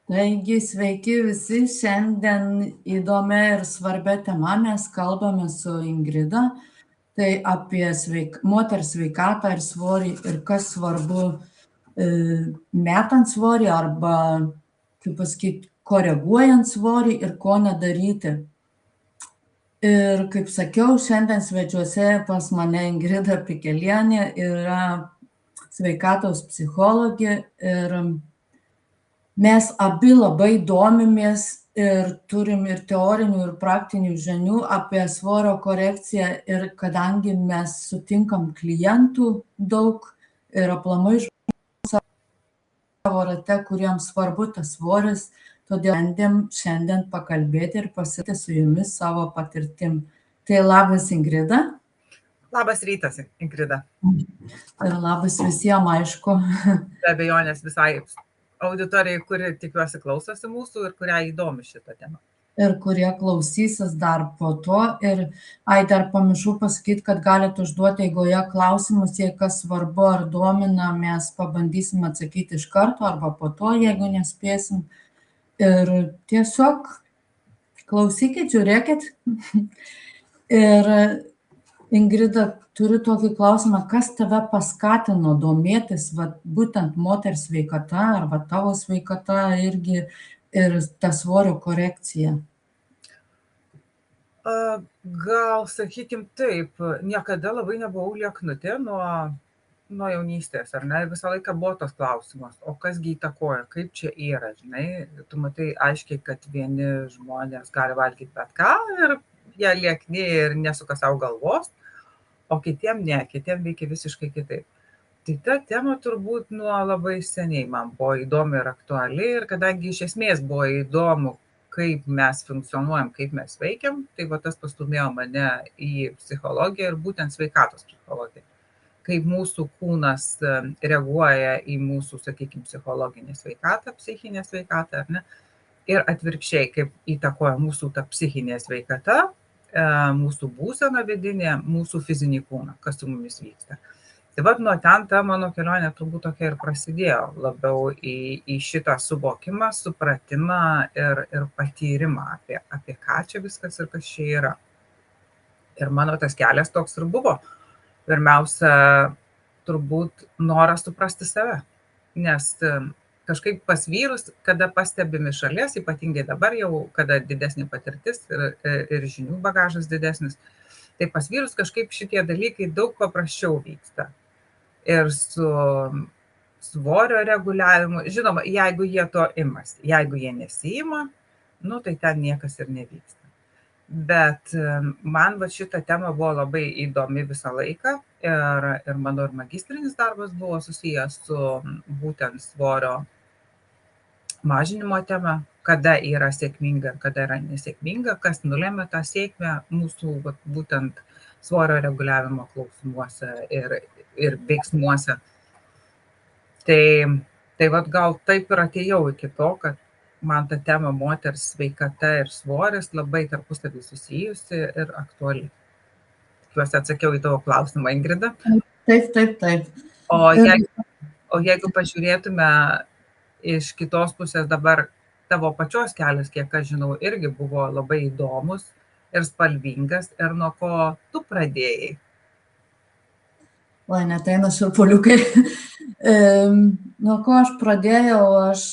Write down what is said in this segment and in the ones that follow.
Taigi, sveiki visi. Šiandien įdomia ir svarbia tema mes kalbame su Ingrida. Tai apie moters sveikatą ir svorį ir kas svarbu metant svorį arba, kaip pasakyti, koreguojant svorį ir ko nedaryti. Ir kaip sakiau, šiandien svečiuose pas mane Ingrida Pikelienė yra sveikatos psichologė ir mes abi labai domimės ir turim ir teorinių, ir praktinių žinių apie svorio korekciją ir kadangi mes sutinkam klientų daug ir aplamai savo rate, kuriems svarbu tas svoris, todėl šiandien pakalbėti ir pasidalinti su jumis savo patirtim. Tai labas, Ingrida. Labas rytas, Ingrida. Ir labas visiems, aišku. Be abejonės visai auditorijai, kuri tikiuosi klausosi mūsų ir kurią įdomi šitą temą. Ir kurie klausysis dar po to. Ir dar pamiršau pasakyti, kad galite užduoti eigoje klausimus, jei kas svarbu ar domina, mes pabandysim atsakyti iš karto arba po to, jeigu nespėsim. Ir tiesiog klausykit, žiūrėkit. Ir Ingrida, turiu tokį klausimą, kas tave paskatino domėtis būtent moters sveikata arba tavo sveikata irgi ir ta svorio korekcija? Gal sakykim taip, niekada labai nebuvau lieknutė nuo jaunystės, ar ne? Ir visą laiką buvo tos klausimas, o kasgi įtakoja, kaip čia yra, žinai? Tu matai aiškiai, kad vieni žmonės gali valgyti bet ką ir jie liekni ir nesuka savo galvos, o kitiem ne, kitiem veikia visiškai kitaip. Tai ta tema turbūt nuo labai seniai man buvo įdomi ir aktuali ir kadangi iš esmės buvo įdomu, kaip mes funkcionuojam, kaip mes veikiam, tai tas pastūmėjo mane į psichologiją ir būtent sveikatos psichologiją. Kaip mūsų kūnas reaguoja į mūsų, sakykime, psichologinę sveikatą, psichinę sveikatą, ar ne? Ir atvirkščiai, kaip įtakoja mūsų ta psichinė sveikata, mūsų būsena vidinė, mūsų fizinį kūną, kas su mumis vyksta. Tai nuo ten ta mano kelionė turbūt tokia ir prasidėjo, labiau į šitą suvokimą, supratimą ir patyrimą apie ką čia viskas ir kas čia yra. Ir mano tas kelias toks ir buvo. Pirmiausia, turbūt noras suprasti save, nes kažkaip pas vyrus, kada pastebimi šalies, ypatingai dabar jau, kada didesnė patirtis ir žinių bagažas didesnis, tai pas vyrus kažkaip šitie dalykai daug paprasčiau vyksta. Ir su svorio reguliavimu, žinoma, jeigu jie to imasi, jeigu jie nesiima, tai ten niekas ir nevyksta. Bet man šita tema buvo labai įdomi visą laiką ir mano ir magistrinis darbas buvo susijęs su būtent svorio mažinimo tema, kada yra sėkminga ir kada yra nesėkminga, kas nulemia tą sėkmę mūsų būtent svorio reguliavimo klausimuose ir veiksmuose. Tai gal taip ir atėjau iki to, kad man ta tema moters sveikata ir svoris labai tarpusavy susijusi ir aktuali. Tikiuosi atsakiau į tavo klausimą, Ingrida. Taip. O jeigu pažiūrėtume iš kitos pusės dabar, tavo pačios kelias, kiek aš žinau, irgi buvo labai įdomus ir spalvingas. Ir nuo ko tu pradėjai? Oi, net eina šiurpuliukai. Nuo ko aš pradėjau, aš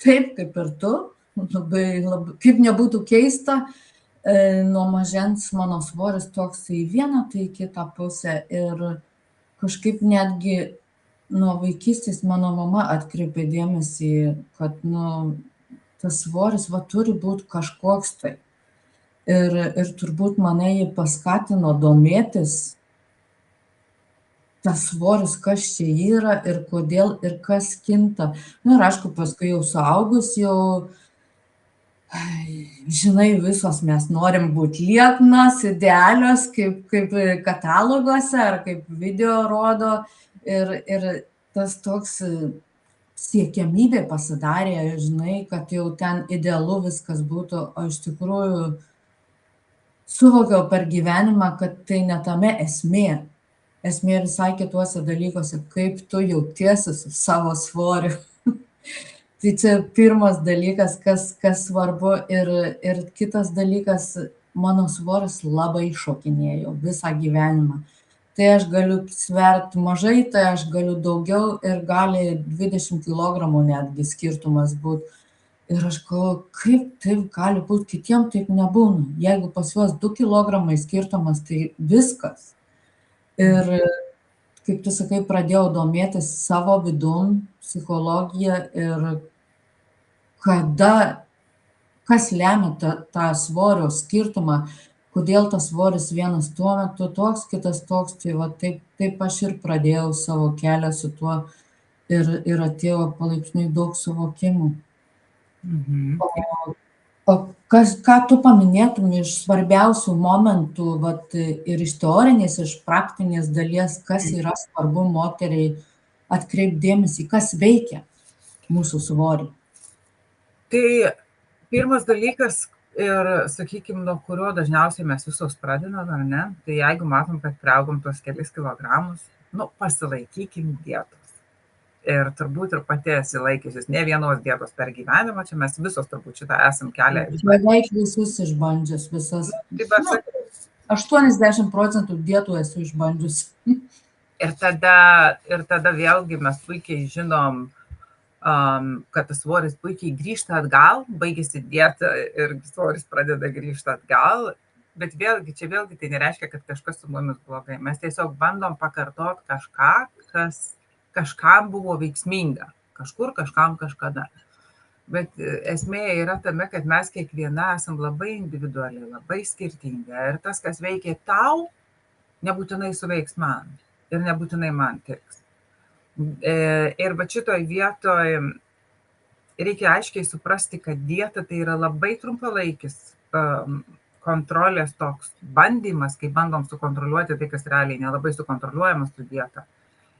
taip kaip ir tu, labai, kaip nebūtų keista, nuo mažens mano svoris toks į vieną, tai į kitą pusę. Ir kažkaip netgi nuo vaikystės mano mama atkreipė dėmesį, kad tas svoris turi būti kažkoks tai. Ir turbūt mane jį paskatino domėtis tas svoris, kas čia yra ir kodėl ir kas kinta. Ir aišku, paskui jau suaugus, žinai, visos mes norim būti lieknos, idealios, kaip kataloguose ar kaip video rodo. Ir tas toks siekiamybė pasidarė, žinai, kad jau ten idealu viskas būtų, o iš tikrųjų suvokiau per gyvenimą, kad tai ne tame esmė. Esmė visai kituose dalykuose, kaip tu jautiesi su savo svoriu. Tai čia pirmas dalykas, kas svarbu. Ir kitas dalykas, mano svoris labai šokinėjo visą gyvenimą. Tai aš galiu svert mažai, tai aš galiu daugiau ir gali 20 kilogramų netgi skirtumas būt. Ir aš galvoju, kaip taip gali būt, kitiem taip nebūna. Jeigu pas juos 2 kilogramai skirtumas, tai viskas. Ir kaip tu sakai, pradėjau domėtis savo vidum, psichologija ir kas lemia tą svorio skirtumą, kodėl tas svoris vienas tuo metu toks, kitas toks. Tai va taip aš ir pradėjau savo kelią su tuo ir atėjo palaipsniui daug suvokimų. O ką tu paminėtum iš svarbiausių momentų, vat, ir iš teorinės, iš praktinės dalies, kas yra svarbu moteriai atkreipt dėmesį, kas veikia mūsų svorį? Tai pirmas dalykas ir, sakykime, nuo kurio dažniausiai mes visos pradedam, ar ne? Tai jeigu matom, kad priaugom tuos kelis kilogramus, pasilaikykim dietos. Ir turbūt ir pati esi laikysis ne vienos dietos per gyvenimą, čia mes visos turbūt šitą esam kelią. Beveik visus išbandžius, visas. 80% dietų esu išbandžius. Ir tada vėlgi mes puikiai žinom, kad tas svoris puikiai grįžta atgal, baigėsi dieta ir svoris pradeda grįžti atgal. Bet vėlgi tai nereiškia, kad kažkas su mumis blogai. Mes tiesiog bandom pakartot kažką, kas kažkam buvo veiksminga, kažkur, kažkam, kažkada. Bet esmė yra tame, kad mes kiekviena esam labai individuali, labai skirtinga. Ir tas, kas veikia tau, nebūtinai suveiks man. Ir nebūtinai man tiks. Ir va šitoj vietoj reikia aiškiai suprasti, kad dieta tai yra labai trumpalaikis kontrolės toks bandymas, kai bandom sukontroliuoti tai, kas realiai nelabai sukontroliuojamas su dieta.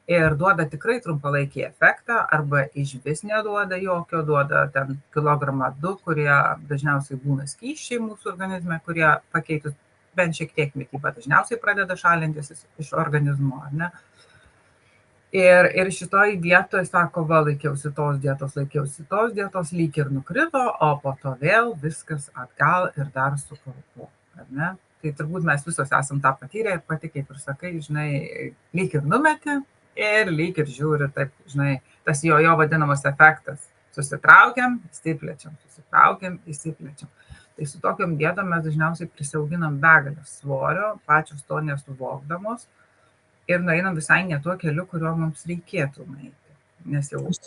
Ir duoda tikrai trumpalaikį efektą, arba išvis neduoda jokio, duoda ten kilogramą 2, kurie dažniausiai būna skysčiai mūsų organizme, kurie pakeitus bent šiek tiek mitybą dažniausiai pradeda šalintis iš organizmo, ar ne? Ir šitoj vietoj sako, laikiausi tos dietos, lyg ir nukrito, o po to vėl viskas atgal ir dar sukarpo, ar ne? Tai turbūt mes visos esam tą patyrę ir pati, kaip ir sakai, žinai, lyg ir numeti, ir lyg ir žiūri, taip, žinai, tas jo vadinamas efektas. Susitraukiam, įsiplečiam, susitraukiam, įsiplečiam. Tai su tokiam dietom mes dažniausiai prisiauginam begalę svorio, pačios to nesuvokdamos ir nueinam visai ne tuo keliu, kuriuo mums reikėtų nueiti. Nes jau... Aš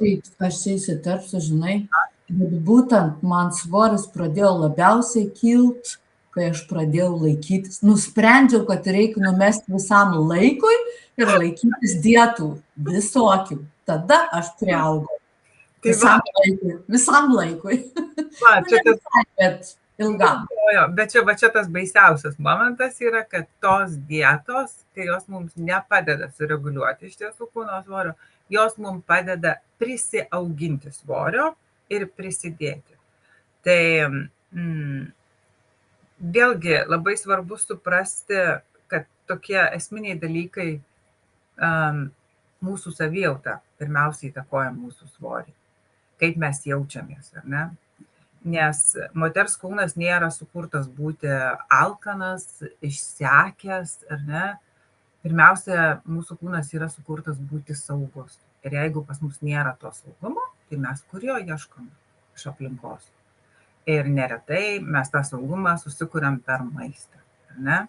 čia įsiterpsiu, žinai, bet būtent man svoris pradėjo labiausiai kilt, kai aš pradėjau laikytis. Nusprendžiau, kad reikia numesti visam laikui ir laikytis dietų visokių. Tada aš priaugau. Visam laikui. Bet ilgam. Bet čia tas baisiausias momentas yra, kad tos dietos, tai jos mums nepadeda sureguliuoti iš tiesų kūno svorio, jos mums padeda prisiauginti svorio ir prisidėti. Tai vėlgi labai svarbu suprasti, kad tokie esminiai dalykai mūsų savijautą pirmiausiai įtakoja mūsų svorį, kaip mes jaučiamės, ar ne? Nes moters kūnas nėra sukurtas būti alkanas, išsekęs, ar ne? Pirmiausia, mūsų kūnas yra sukurtas būti saugus. Ir jeigu pas mus nėra to saugumo, tai mes kur jo ieškome? Iš aplinkos. Ir neretai mes tą saugumą susikuriam per maistą, ar ne?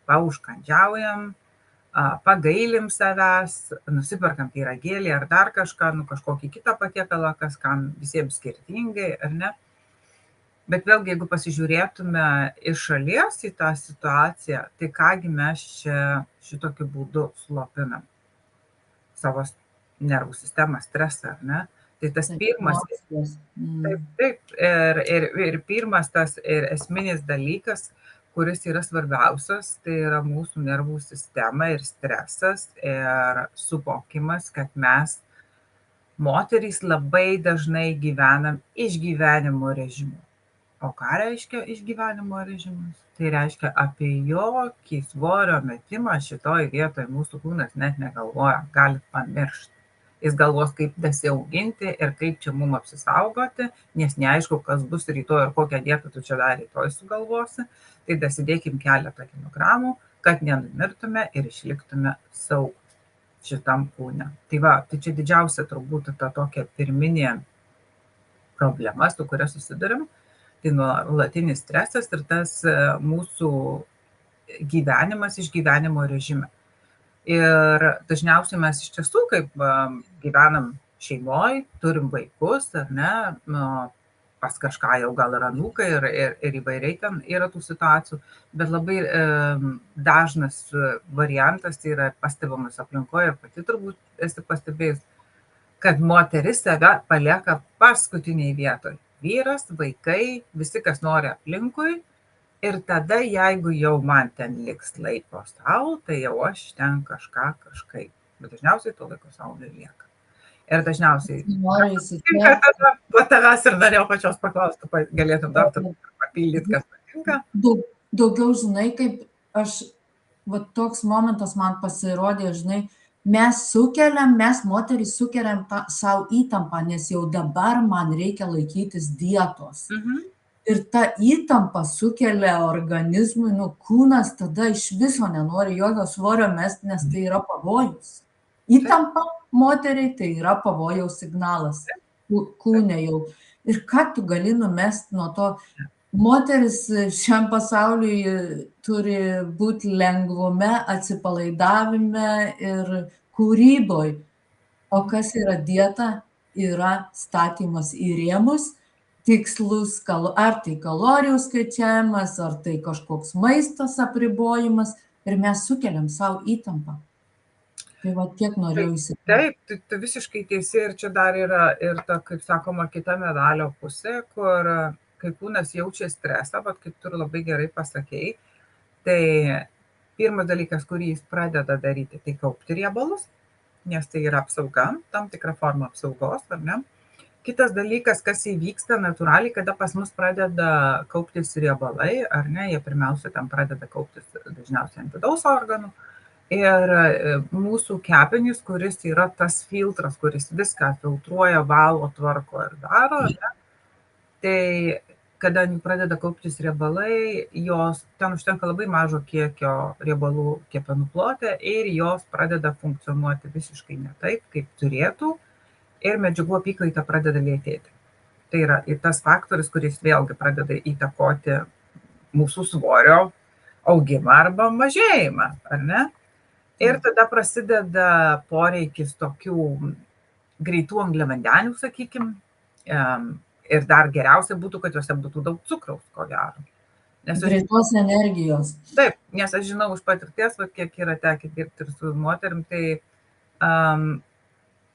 Paužkandžiaujam, pagailim savęs, nusiperkam pyragėlį ar dar kažką, kažkokį kitą patiekalą, kas kam visiems skirtingai, ar ne? Bet vėlgi, jeigu pasižiūrėtume iš šalies į tą situaciją, tai kągi mes čia šitokiu būdu slopinam savo nervų sistemą, stresą, ar ne? Tai tas pirmas, ir pirmas tas ir esminis dalykas, kuris yra svarbiausias, tai yra mūsų nervų sistema ir stresas ir suvokimas, kad mes moterys labai dažnai gyvenam išgyvenimo režimu. O ką reiškia išgyvenimo režimas? Tai reiškia, apie jokį svorio metimą šitoj vietoj mūsų kūnas net negalvoja, galit pamiršti. Jis galvos, kaip dasiauginti ir kaip čia mum apsisaugoti, nes neaišku, kas bus rytoj ir kokią dietą tu čia dar rytoj sugalvosi. Tai dasidėkim keletą kilogramų, kad nenumirtume ir išliktume saugūs šitam kūne. Tai va, tai čia didžiausia turbūt ta tokia pirminė problema, su kuria susidurim, tai nuolatinis stresas ir tas mūsų gyvenimas išgyvenimo režime. Ir dažniausiai mes iš tiesų, kaip gyvenam šeimoje, turim vaikus, ar ne, pas kažką jau gal yra anūkai ir įvairiai ten yra tų situacijų, bet labai dažnas variantas tai yra pastebimas aplinkoje ir pati turbūt esi pastebėjus, kad moteris save palieka paskutiniai vietoj. Vyras, vaikai, visi, kas nori aplinkui. Ir tada, jeigu jau man ten liks laiko sau, tai jau aš ten kažkaip. Bet dažniausiai to laiko sau nelieka. Ir dažniausiai, po tavęs ir norėjau pačios paklausti, galėtum dar papildyti, kas patinka. Daugiau, žinai, kaip aš, va toks momentas man pasirodė, žinai, mes moterys sukeliam savo įtampą, nes jau dabar man reikia laikytis dietos. Ir ta įtampa sukelia organizmui, kūnas tada iš viso nenori jokio svorio mesti, nes tai yra pavojus. Įtampa moteriai tai yra pavojaus signalas kūne jau. Ir ką tu gali numesti nuo to? Moteris šiam pasauliui turi būti lengvume, atsipalaidavime ir kūryboj. O kas yra dieta? Yra statymas į rėmus, tikslus, ar tai kalorijų skaičiavimas, ar tai kažkoks maistas apribojimas, ir mes sukeliam savo įtampą. Tai va tiek norėjau įsitikti. Taip, tu visiškai teisi ir čia dar yra ir ta, kaip sakoma, kita medalio pusė, kur kai kūnas jaučia stresą, bet kaip tu labai gerai pasakei, tai pirmas dalykas, kurį jis pradeda daryti, tai kaupti riebalus, nes tai yra apsauga, tam tikra forma apsaugos, ar ne? Kitas dalykas, kas įvyksta natūraliai, kada pas mus pradeda kauptis riebalai, ar ne, jie pirmiausia tam pradeda kauptis dažniausiai ant vidaus organų. Ir mūsų kepenys, kuris yra tas filtras, kuris viską filtruoja, valo, tvarko ir daro, ne? Tai kada pradeda kauptis riebalai, jos ten užtenka labai mažo kiekio riebalų kepenų plote ir jos pradeda funkcionuoti visiškai ne taip, kaip turėtų ir medžiagų apykaita pradeda lėtėti. Tai yra ir tas faktorius, kuris vėlgi pradeda įtakoti mūsų svorio augimą arba mažėjimą, ar ne? Ir tada prasideda poreikis tokių greitų angliavandenių, sakykim, ir dar geriausia būtų, kad juose būtų daug cukraus, ko gero. Greitos energijos. Taip, nes aš žinau iš patirties, kiek yra tekę dirbti ir su moterim, tai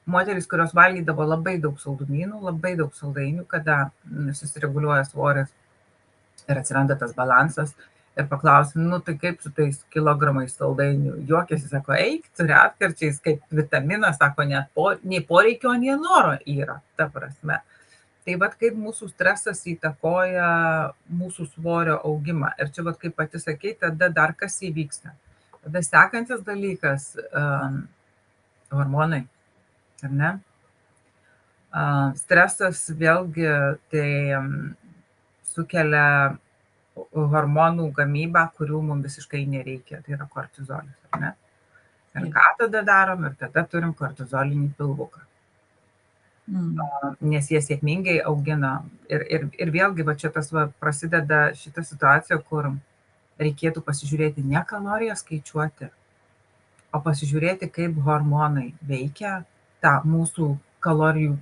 moteris, kurios valgydavo labai daug saldumynų, labai daug saldainių, kada susireguliuoja svoris ir atsiranda tas balansas, ir paklausim, tai kaip su tais kilogramais saldainių? Juokiasi, sako, eik, su retkarčiais, kaip vitaminas, sako, nei poreikio, nei noro yra, ta prasme. Tai vat kaip mūsų stresas įtakoja mūsų svorio augimą. Ir čia vat kaip pati sakei, tada dar kas įvyksta. Tada sekantis dalykas, hormonai, ar ne? Stresas vėlgi tai sukelia hormonų gamybą, kurių mums visiškai nereikia, tai yra kortizolis, ar ne? Ir ką tada darom? Ir tada turim kortizolinį pilvuką. Nes jie sėkmingai augina. Ir vėlgi, va čia tas prasideda šita situacija, kur reikėtų pasižiūrėti ne kaloriją skaičiuoti, o pasižiūrėti, kaip hormonai veikia tą mūsų kalorijų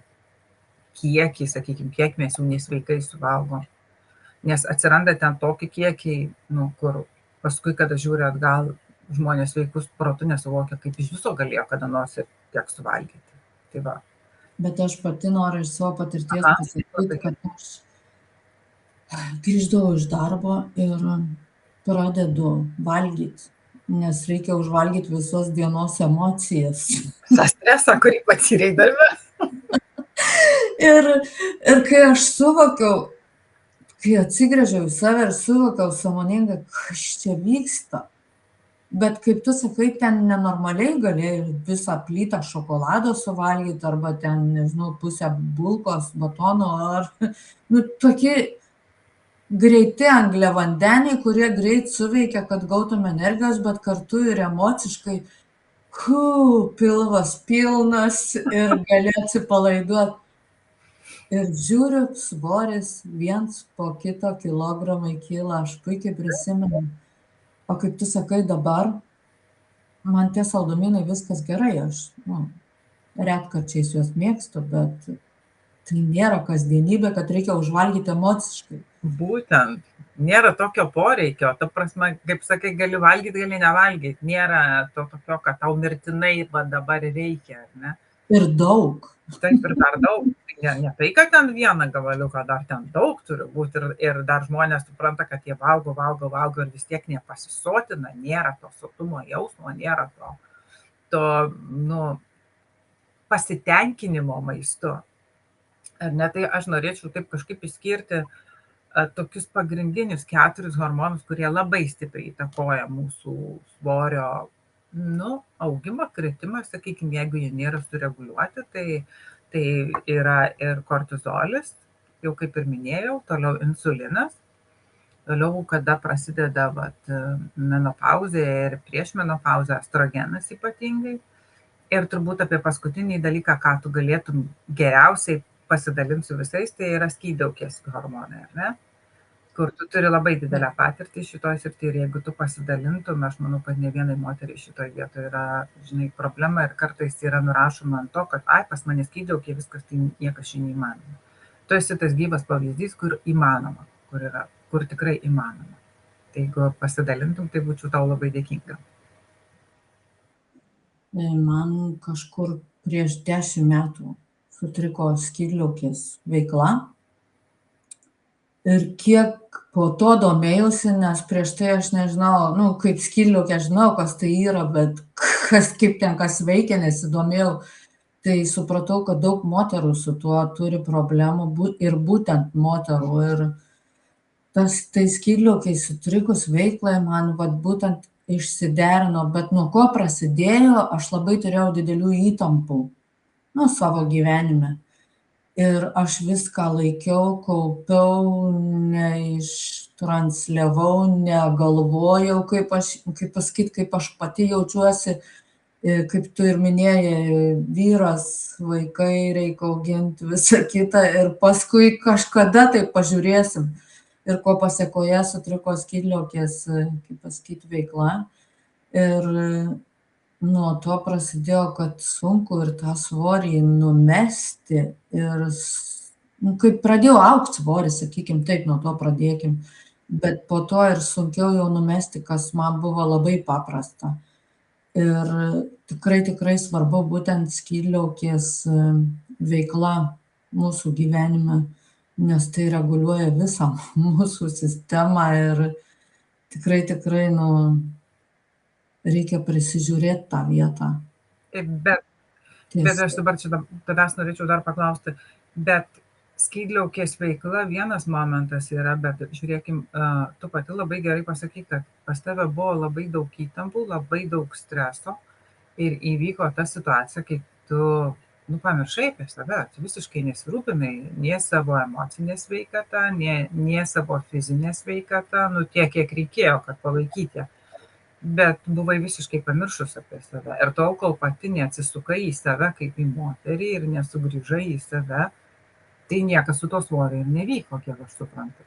kiekį, sakykime, kiek mes jų nesveikai suvalgom. Nes atsiranda ten tokie kiekiai, kur paskui, kada žiūri atgal, žmonės sveikus protu nesuvokia, kaip iš viso galėjo kada nors ir tiek suvalgyti. Tai va. Bet aš pati noriu iš savo patirties pasakyti, kad aš grįždavau iš darbo ir pradedu valgyti, nes reikia užvalgyti visos dienos emocijas. tą stresą, kurį patyrei darbe. Ir kai aš suvokiau, kai atsigręžiau į save ir suvokiau sąmoningai, kas čia vyksta, Bet kaip tu sakai, ten nenormaliai galėjai visą plytą šokolado suvalgyti arba ten, nežinau, pusę bulkos, batono ar, nu, tokie greiti angliavandeniai, kurie greit suveikia, kad gautum energijos, bet kartu ir emociškai, pilvas pilnas ir gali atsipalaiduoti. Ir žiūriu, svoris viens po kito kilogramai kyla, aš puikiai prisimenu. O kaip tu sakai dabar, man tie saldumynai viskas gerai, aš retkarčiais juos mėgstu, bet tai nėra kasdienybė, kad reikia užvalgyti emociškai. Būtent, nėra tokio poreikio, ta prasme, kaip sakai, gali valgyti, gali nevalgyti, nėra to tokio, kad tau mirtinai va dabar reikia, ar ne? Ir daug. Taip, ir dar daug. Ne tai, kad ten vieną gabaliuką, dar ten daug turi būti ir dar žmonės supranta, kad jie valgo ir vis tiek nepasisotina, nėra to sotumo jausmo, nėra to pasitenkinimo maistu. Ar ne, tai aš norėčiau taip kažkaip išskirti tokius pagrindinius 4 hormonus, kurie labai stipriai įtakoja mūsų svorio augimą, kritimą, sakykime, jeigu jie nėra sureguliuoti, tai yra ir kortizolis, jau kaip ir minėjau, toliau insulinas, toliau, kada prasideda menopauzė ir prieš menopauzę estrogenas ypatingai. Ir turbūt apie paskutinį dalyką, ką tu galėtum geriausiai pasidalinti su visais, tai yra skydliaukės hormonai, ar ne? Kur tu turi labai didelę patirtį šitoj srity ir jeigu tu pasidalintum, aš manau, kad ne vienai moteriai šitoj vietoje yra, žinai, problema ir kartais yra nurašoma ant to, kad pas mane skydliaukė, viskas, tai niekas šiandien įmanoma. Tu esi tas gyvas pavyzdys, kur įmanoma, kur tikrai įmanoma. Tai jeigu pasidalintum, tai būčiau tau labai dėkinga. Man kažkur prieš 10 metų sutriko skydliaukės veikla. Ir kiek po to domėjausi, nes prieš tai aš nežinau, kaip skydliaukė, aš žinau, kas tai yra, bet kaip ten kas veikia, nesidomėjau. Tai supratau, kad daug moterų su tuo turi problemų ir būtent moterų. Ir tai skydliaukiai sutrikus veiklai man būtent išsiderino, bet nuo ko prasidėjo, aš labai turėjau didelių įtampų savo gyvenime. Ir aš viską laikiau, kaupiau, neištransliavau, negalvojau, kaip aš pati jaučiuosi, kaip tu ir minėjai, vyras, vaikai, reikia auginti, visa kita. Ir paskui kažkada tai pažiūrėsim. Ir ko pasiekoje sutriko skydliaukės, veikla. Ir nuo to prasidėjo, kad sunku ir tą svorį numesti. Ir kaip pradėjau augti svorį, sakykim, taip, nuo to pradėkim. Bet po to ir sunkiau jau numesti, kas man buvo labai paprasta. Ir tikrai svarbu būtent skydliaukės veikla mūsų gyvenime, nes tai reguliuoja visą mūsų sistemą ir tikrai, reikia prisižiūrėti tą vietą. Bet aš dabar čia tavęs norėčiau dar paklausti, bet skydliaukės veikla vienas momentas yra, bet žiūrėkim, tu pati labai gerai pasakai, kad pas tave buvo labai daug įtampų, labai daug streso ir įvyko ta situacija, kai tu pamiršai apie save, tu visiškai nesirūpinai nie savo emocinę sveikatą, nie savo fizinę sveikatą, tiek, kiek reikėjo, kad palaikyti. Bet buvai visiškai pamiršus apie save. Ir tol, kol pati neatsisukai į save kaip į moterį ir nesugrįžai į save, tai niekas su to svoriu ir nevyko, kiek aš suprantu.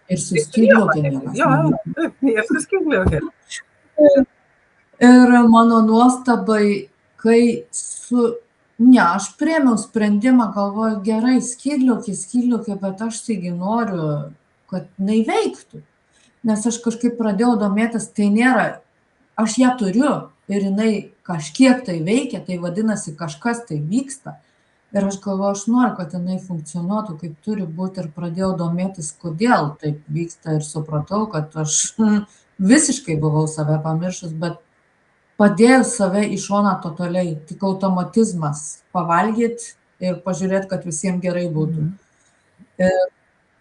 Ir su skydliaukė niekas nevyko. Taip, ir su skydliaukė. Ir mano nuostabai, kai aš priėmiau sprendimą, galvoju, gerai, skydliaukė, bet aš taigi noriu, kad jinai veiktų. Nes aš kažkaip pradėjau domėtis, tai nėra, aš ją turiu ir jinai kažkiek tai veikia, tai vadinasi kažkas tai vyksta. Ir aš galvoju, aš noriu, kad jinai funkcionuotų, kaip turi būti, ir pradėjau domėtis, kodėl taip vyksta ir supratau, kad aš visiškai buvau save pamiršus, bet padėjau save į šoną totaliai, tik automatizmas pavalgyti ir pažiūrėti, kad visiems gerai būtų. Ir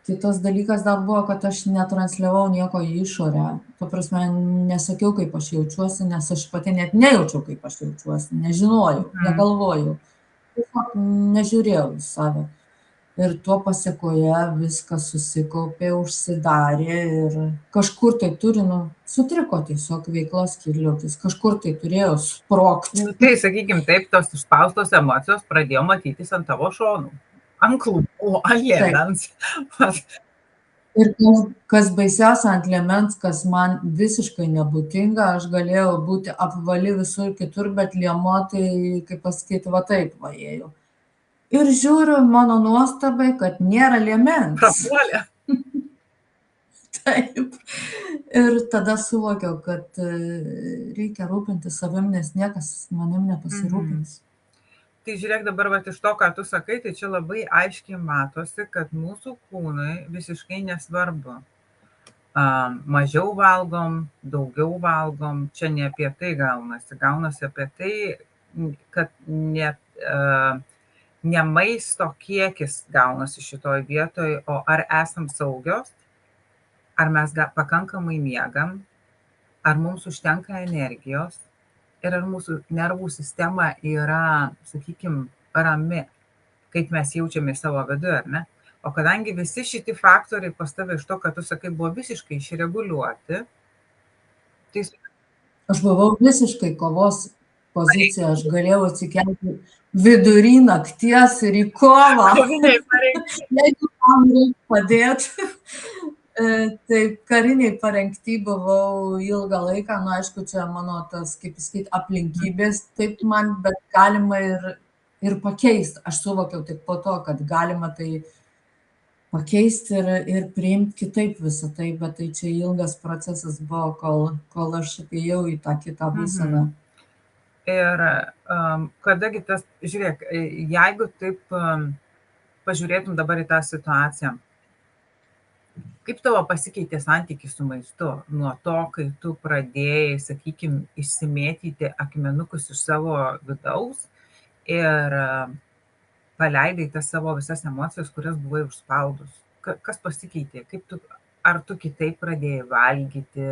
Kitas dalykas dar buvo, kad aš netransliavau nieko į išorę. Tuo prasme, nesakiau, kaip aš jaučiuosi, nes aš pati net nejaučiau, kaip aš jaučiuosi, nežinojau, negalvojau. Tiesiog nežiūrėjau į save. Ir tuo pasiekoje viskas susikaupė, užsidarė ir kažkur tai turi, sutriko tiesiog veiklos skydliaukės, kažkur tai turėjo sprogti. Nu, tai, sakykim, taip, tos išspaustos emocijos pradėjo matytis ant tavo šonų. Ant klubų, ant liemens. Ir kas baisiausia ant liemens, kas man visiškai nebūtinga, aš galėjau būti apvali visur kitur, bet liemuo tai, kaip pasakyti, va taip va ėjo. Ir žiūriu mano nuostabai, kad nėra liemens. Prapuolė. Taip. Ir tada suvokiau, kad reikia rūpintis savim, nes niekas manim nepasirūpins. Tai žiūrėk dabar, va, iš to, ką tu sakai, tai čia labai aiškiai matosi, kad mūsų kūnui visiškai nesvarbu. Mažiau valgom, daugiau valgom, čia ne apie tai gaunasi apie tai, kad ne maisto kiekis gaunasi šitoj vietoj, o ar esam saugios, ar mes pakankamai miegam, ar mums užtenka energijos ir ar mūsų nervų sistema yra, sakykime, rami, kaip mes jaučiame savo vidų, ar ne? O kadangi visi šitie faktoriai pas tave iš to, kad tu sakai, buvo visiškai išreguliuoti, tai... Aš buvau visiškai kovos pozicija, aš galėjau atsikelti vidury nakties ir į kovą. Jeigu man reikia padėti. Taip, kariniai parengty buvau ilgą laiką, aišku, čia mano tas, kaip pasakyti, aplinkybės, taip man, bet galima ir pakeisti. Aš suvokiau tik po to, kad galima tai pakeisti ir priimti kitaip visą tai, bet tai čia ilgas procesas buvo, kol aš atėjau į tą kitą būseną. Ir kadagi tas, žiūrėk, jeigu taip pažiūrėtum dabar į tą situaciją, kaip tavo pasikeitė santykis su maistu nuo to, kai tu pradėjai, sakykime, išsimėtyti akmenukus iš savo vidaus ir paleidai tas savo visas emocijas, kurias buvai užspaudus? Kas pasikeitė? Ar tu kitaip pradėjai valgyti?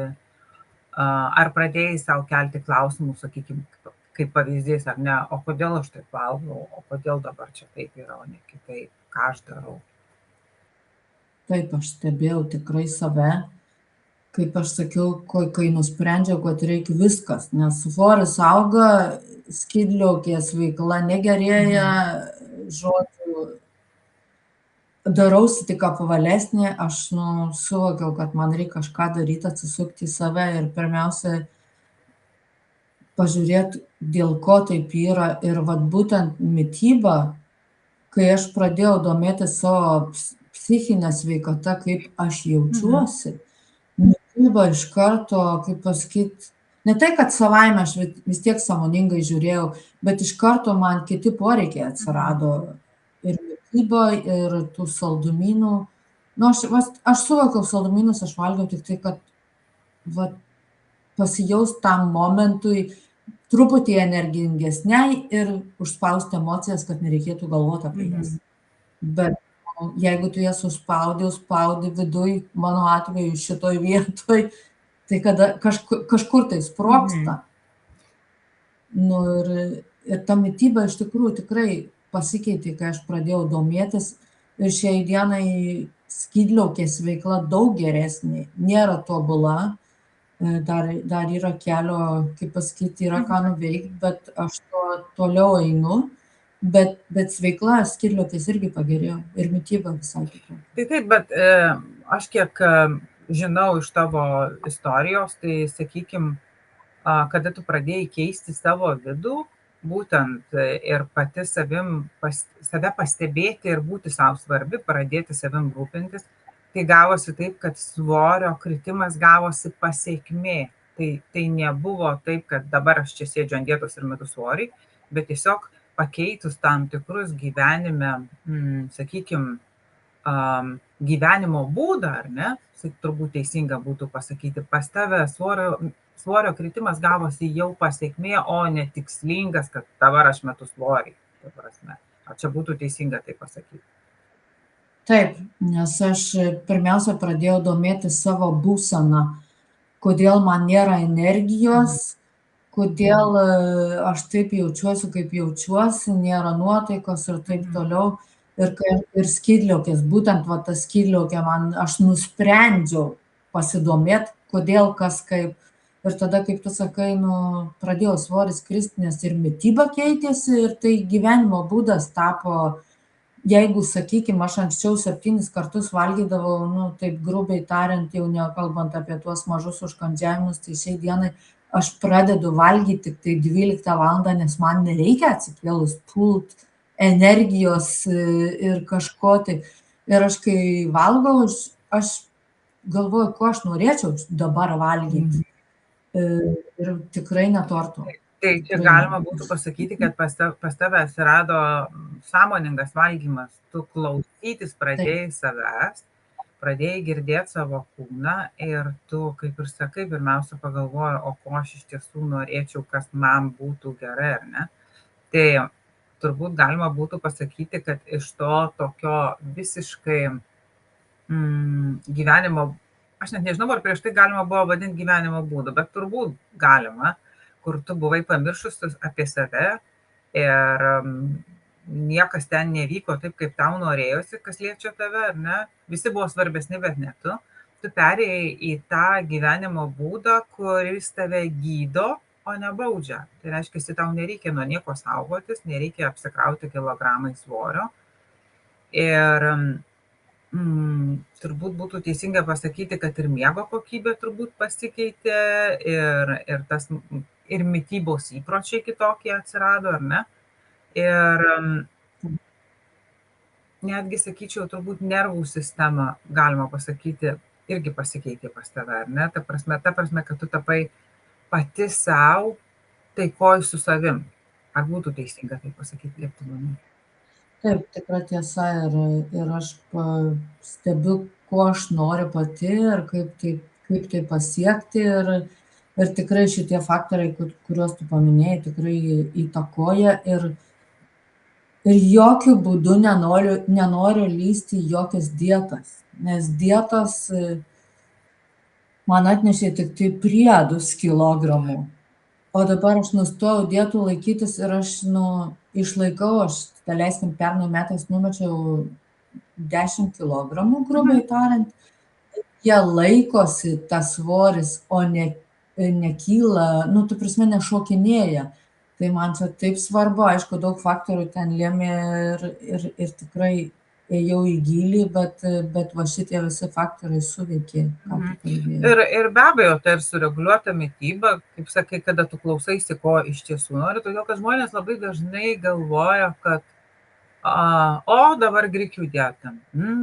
Ar pradėjai savo kelti klausimus, sakykime, kaip pavyzdys, ar ne, o kodėl aš taip valgau, o kodėl dabar čia taip yra, o ne kitaip, ką aš darau? Taip, aš stebėjau tikrai save, kaip aš sakiau, kai nusprendžiau, kad reikia viskas, nes svoris auga, skydliaukės veikla negerėja, žodžiu, darausi tik apvalesnė, aš suvokiau, kad man reikia kažką daryti, atsisukti į save ir pirmiausia pažiūrėti, dėl ko taip yra. Ir vat būtent mityba, kai aš pradėjau domėtis savo psichinė sveikata, kaip aš jaučiuosi, mityba iš karto, kaip pasakyti, ne tai, kad savaime aš vis tiek sąmoningai žiūrėjau, bet iš karto man kiti poreikiai atsirado. Ir mityba, ir tų saldumynų. Aš suvokiau saldumynus, aš valgiau tik tai, kad pasijaus tam momentui truputį energingesniai ir užspausti emocijas, kad nereikėtų galvoti apie jas. Bet jeigu tu jas užspaudi viduj, mano atveju šitoj vietoj, tai kada kažkur tai sprogsta. Ir ta mityba iš tikrųjų tikrai pasikeitė, kai aš pradėjau domėtis ir šiai dienai skydliaukės veikla daug geresnė, nėra tobula, dar yra kelio, kaip pasakyti, yra ką nuveikti, bet aš toliau einu. Bet sveikla skydliaukės irgi pagerėjo ir mityba visai kitokia. Tai taip, bet aš kiek žinau iš tavo istorijos, tai sakykime, kada tu pradėjai keisti savo vidų, būtent ir pati save pastebėti ir būti savo svarbi, pradėti savim rūpintis, tai gavosi taip, kad svorio kritimas gavosi pasekmė. Tai nebuvo taip, kad dabar aš čia sėdžiu ant dietos ir metu svorį, bet tiesiog pakeitus tam tikrus gyvenime, sakykime, gyvenimo būdą, ar ne, turbūt teisinga būtų pasakyti, pas tave svorio kritimas gavosi jau pasekmė, o ne tikslingas, kad dabar aš metu svorį. Ar čia būtų teisinga tai pasakyti? Taip, Nes aš pirmiausia pradėjau domėtis savo būseną, kodėl man nėra energijos, kodėl aš taip jaučiuosi, kaip jaučiuosi, nėra nuotaikos ir taip toliau. Ir skydliaukės, būtent va ta skydliaukė man, aš nusprendžiau pasidomėt, kodėl, kas, kaip. Ir tada, kaip tu sakai, pradėjo svoris kristi, nes ir mityba keitėsi, ir tai gyvenimo būdas tapo. Jeigu, sakykim, aš anksčiau 7 kartus valgydavau, taip grubiai tariant, jau nekalbant apie tuos mažus užkandžiavimus, tai šiai dienai aš pradedu valgyti tik tai 12 valandą, nes man nereikia atsikėlus pult energijos ir kažko tai. Ir aš kai valgau, aš galvoju, ko aš norėčiau dabar valgyti. Ir tikrai ne torto. Tai čia galima būtų pasakyti, kad pas tave atsirado sąmoningas valgymas, tu klausytis pradėjai savęs, pradėjai girdėti savo kūną ir tu, kaip ir sakai, pirmiausia pagalvoji, o ko aš iš tiesų norėčiau, kas man būtų gerai, ar ne? Tai turbūt galima būtų pasakyti, kad iš to tokio visiškai gyvenimo, aš net nežinau, ar prieš tai galima buvo vadinti gyvenimo būdu, bet turbūt galima, kur tu buvai pamiršusi apie save ir niekas ten nevyko taip, kaip tau norėjosi, kas liečia tave, ar ne? Visi buvo svarbesni, bet ne tu. Tu perėjai į tą gyvenimo būdą, kuris tave gydo, o ne baudžia. Tai reiškia, tau nereikia nuo nieko saugotis, nereikia apsikrauti kilogramai svorio. Ir turbūt būtų teisinga pasakyti, kad ir miego kokybė turbūt pasikeitė ir mitybos įpročiai kitokie atsirado, ar ne? Ir netgi, sakyčiau, turbūt nervų sistema, galima pasakyti, irgi pasikeitė pas tave, ar ne? Ta prasme, kad tu tapai pati savo taikoj su savim. Ar būtų teisinga tai pasakyti, kaip tu manai? Taip, tikra tiesa, ir aš stebiu, ko aš noriu pati ir kaip tai pasiekti. Ir tikrai šitie faktoriai, kuriuos tu paminėjai, tikrai įtakoja. Ir jokių būdų nenoriu lįsti į jokias dietas, nes dietos man atnešė tik tai priedus kilogramų. O dabar aš nustojau dietų laikytis ir aš išlaikau, daleiskim, pernai metais numečiau 10 kilogramų, grubiai tariant. Jie laikosi tas svoris, o nekyla, ta prasme nešokinėja. Tai man čia taip svarbu, aišku, daug faktorių ten lėmė ir tikrai ėjau į gylį, bet va šitie visi faktoriai suveikė. Ir be abejo, tai ir sureguliuota mityba, kaip sakai, kada tu klausaisi, ko iš tiesų nori, todėl kad žmonės labai dažnai galvoja, kad dabar grikių dieta,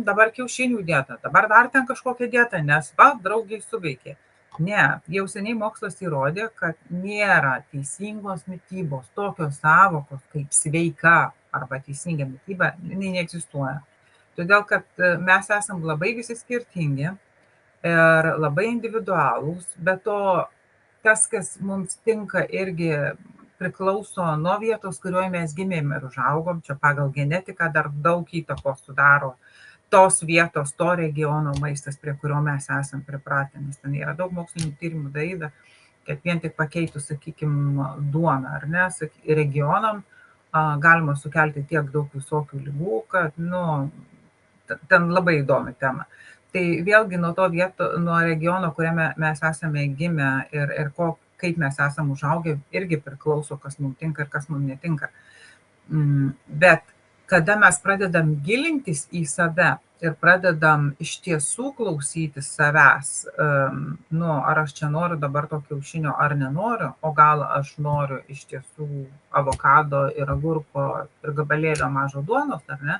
dabar kiaušinių dieta, dabar dar ten kažkokia dieta, nes draugiai suveikė. Ne, jau seniai mokslas įrodė, kad nėra teisingos mitybos, tokios sąvokos kaip sveika arba teisinga mityba, neegzistuoja. Todėl, kad mes esam labai visi skirtingi ir labai individualūs, bet to tas, kas mums tinka, irgi priklauso nuo vietos, kurioje mes gimėm ir užaugom. Čia pagal genetiką dar daug įtakos sudaro tos vietos, to regiono maistas, prie kurio mes esam pripratę. Nes ten yra daug mokslinių tyrimų daryta, kad vien tik pakeitus, sakykime, duoną ar ne, regionam galima sukelti tiek daug visokių ligų, kad, ten labai įdomi tema. Tai vėlgi nuo regiono, kuriame mes esame gimę ir kaip mes esame užaugę, irgi priklauso, kas mums tinka ir kas mums netinka. Bet kada mes pradedam gilintis į save ir pradedam iš tiesų klausytis savęs, ar aš čia noriu dabar to kiaušinio ar nenoriu, o gal aš noriu iš tiesų avokado ir agurko ir gabalėlio mažo duonos, ar ne?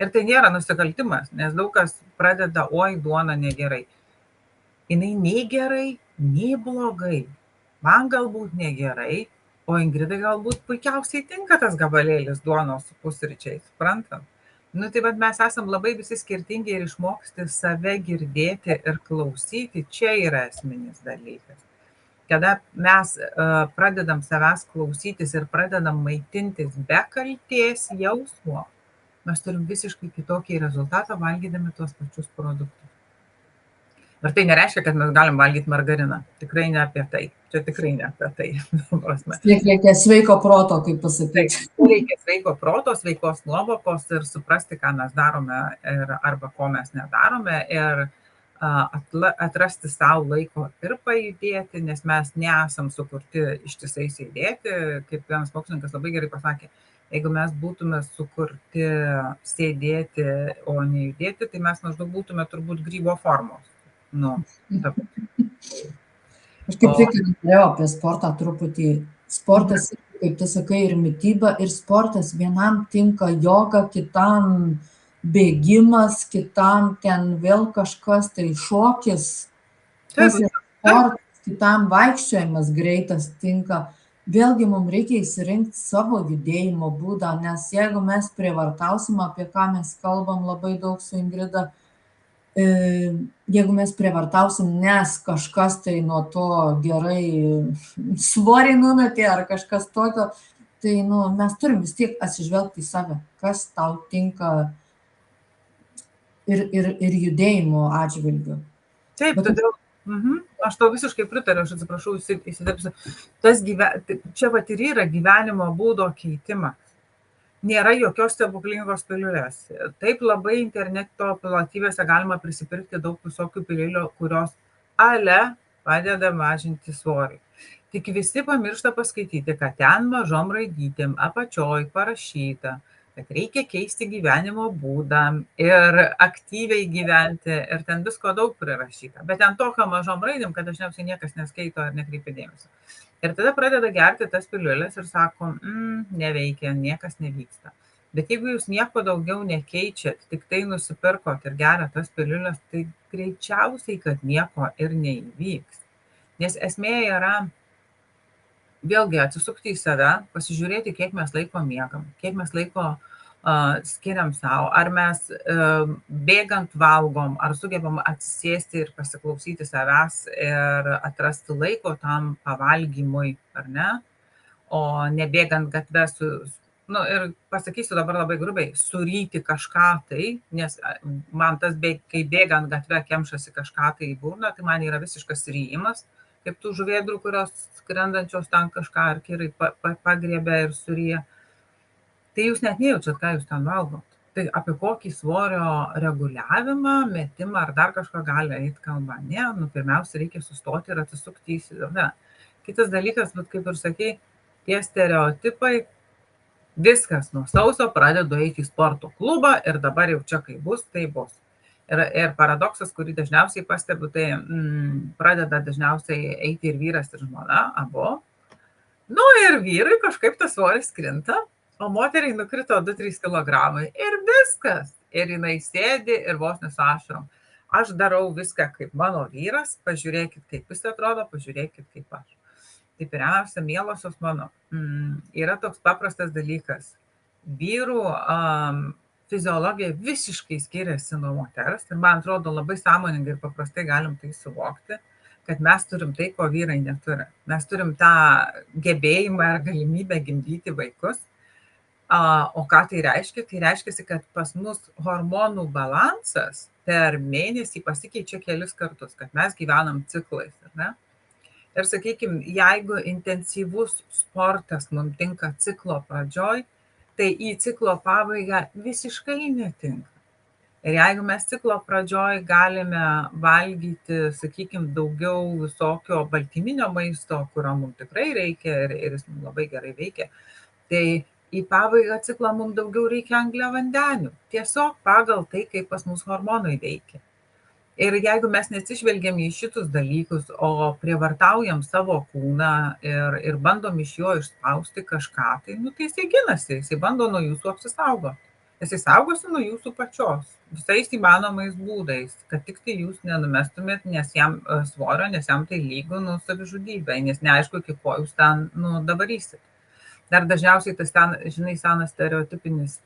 Ir tai nėra nusikaltimas, nes daug kas pradeda, oi, duona negerai. Jinai nei gerai, nei blogai. Man galbūt negerai, o Ingridai galbūt puikiausiai tinka tas gabalėlis duonos su pusryčiais, suprantam? Tai vad mes esam labai visi skirtingi ir išmoksti save girdėti ir klausyti, čia yra esminis dalykas. Kada mes pradedam savęs klausytis ir pradedam maitintis be kaltės jausmo, mes turim visiškai kitokį rezultatą valgydami tuos pačius produktus. Ir tai nereiškia, kad mes galim valgyti margariną. Tikrai ne apie tai. Čia tikrai ne apie tai. Reikia sveiko proto, kaip Taip, pasakyti. reikia sveiko proto, sveikos nuovokos ir suprasti, ką mes darome arba ko mes nedarome. Ir atrasti savo laiko ir pajudėti, nes mes nesam sukurti ištisai sėdėti. Kaip vienas mokslininkas labai gerai pasakė, jeigu mes būtume sukurti sėdėti, o nejudėti, tai mes maždaug būtume turbūt grybo formos. Nu, Aš kaip tik norėjau apie sportą truputį. Sportas, kaip tu sakai, ir mityba, ir sportas. Vienam tinka joga, kitam bėgimas, kitam ten vėl kažkas, tai šokis, kas yra sportas, kitam vaikščiojimas greitas tinka. Vėlgi mums reikia įsirinkti savo judėjimo būdą, nes jeigu mes prievartausim, apie ką mes kalbam labai daug su Ingrida, jeigu mes prievartausim, nes kažkas tai nuo to gerai svorį numetė ar kažkas tokio, tai mes turim vis tiek atsižvelgti į save, kas tau tinka ir judėjimo atžvilgiu. Taip, todėl aš tau visiškai pritariu, aš atsiprašau, įsidėpsiu. Čia vat ir yra gyvenimo būdo keitimas. Nėra jokios stebuklingos piliulės. Taip labai interneto platybėse galima prisipirkti daug visokių piliulių, kurios padeda mažinti svorį. Tik visi pamiršta paskaityti, kad ten mažom raidytėm apačioj parašyta, kad reikia keisti gyvenimo būdą ir aktyviai gyventi, ir ten visko daug prirašyta. Bet ten tokio mažom raidėm, kad dažniausiai niekas neskaito ar nekreipia dėmesio. Ir tada pradeda gerti tas piliulės ir sako, neveikia, niekas nevyksta. Bet jeigu jūs nieko daugiau nekeičiat, tik tai nusipirkot ir geriat tas piliulės, tai greičiausiai, kad nieko ir neįvyks. Nes esmė yra vėlgi atsisukti į save, pasižiūrėti, kiek mes laiko miegam, kiek mes laiko skiriam savo, ar mes bėgant valgom, ar sugebam atsisėsti ir pasiklausyti savęs ir atrasti laiko tam pavalgymui, ar ne, o nebėgant gatvę ir pasakysiu dabar labai grubiai, suryti kažką tai, nes man tas, kai bėgant gatvę kemšasi kažką tai į burną, tai man yra visiškas ryjimas, kaip tų žuvėdrų, kurios skrendančios ten kažką ar kirai pagriebia ir suryja. Tai jūs net nejaučiat, ką jūs ten valgot. Tai apie kokį svorio reguliavimą, metimą ar dar kažką gali eiti kalba. Ne, pirmiausia, reikia sustoti ir atsisukti į save. Kitas dalykas, bet kaip ir sakei, tie stereotipai, viskas nuo sausio pradedu eiti į sporto klubą ir dabar jau čia kai bus, tai bus. Ir paradoksas, kurį dažniausiai pastebiu, tai pradeda dažniausiai eiti ir vyras, ir žmona, abu. Ir vyrui kažkaip tas svoris krinta, o moteriai nukrito 2-3 kilogramai ir viskas. Ir jinai sėdi ir vos nesašarom. Aš darau viską kaip mano vyras, pažiūrėkit, kaip jis atrodo, pažiūrėkit, kaip aš. Tai pirmiausia, mielosios mano, yra toks paprastas dalykas. Vyrų fiziologija visiškai skiriasi nuo moters ir man atrodo labai sąmoningai ir paprastai galim tai suvokti, kad mes turim tai, ko vyrai neturi. Mes turim tą gebėjimą ir galimybę gimdyti vaikus. O ką tai reiškia? Tai reiškia, kad pas mus hormonų balansas per mėnesį pasikeičia kelis kartus, kad mes gyvenam ciklais, ar ne? Ir sakykime, jeigu intensyvus sportas mums tinka ciklo pradžioj, tai į ciklo pabaigą visiškai netinka. Ir jeigu mes ciklo pradžioj galime valgyti, sakykime, daugiau visokio baltyminio maisto, kurio mums tikrai reikia ir jis labai gerai veikia, tai į pabaigą ciklo mums daugiau reikia angliavandenių. Tiesiog pagal tai, kaip pas mus hormonai veikia. Ir jeigu mes neatsižvelgiam į šitus dalykus, o prievartaujam savo kūną ir bandom iš jo išspausti kažką, tai jisai ginasi, jisai bando nuo jūsų apsisaugoti. Jisai saugosi nuo jūsų pačios, visais įmanomais būdais, kad tik tai jūs nenumestumėt, nes jam svorio, nes jam tai lygu savižudybė, nes neaišku, iki ko jūs ten davarysit. Dar dažniausiai tas ten, senas stereotipinis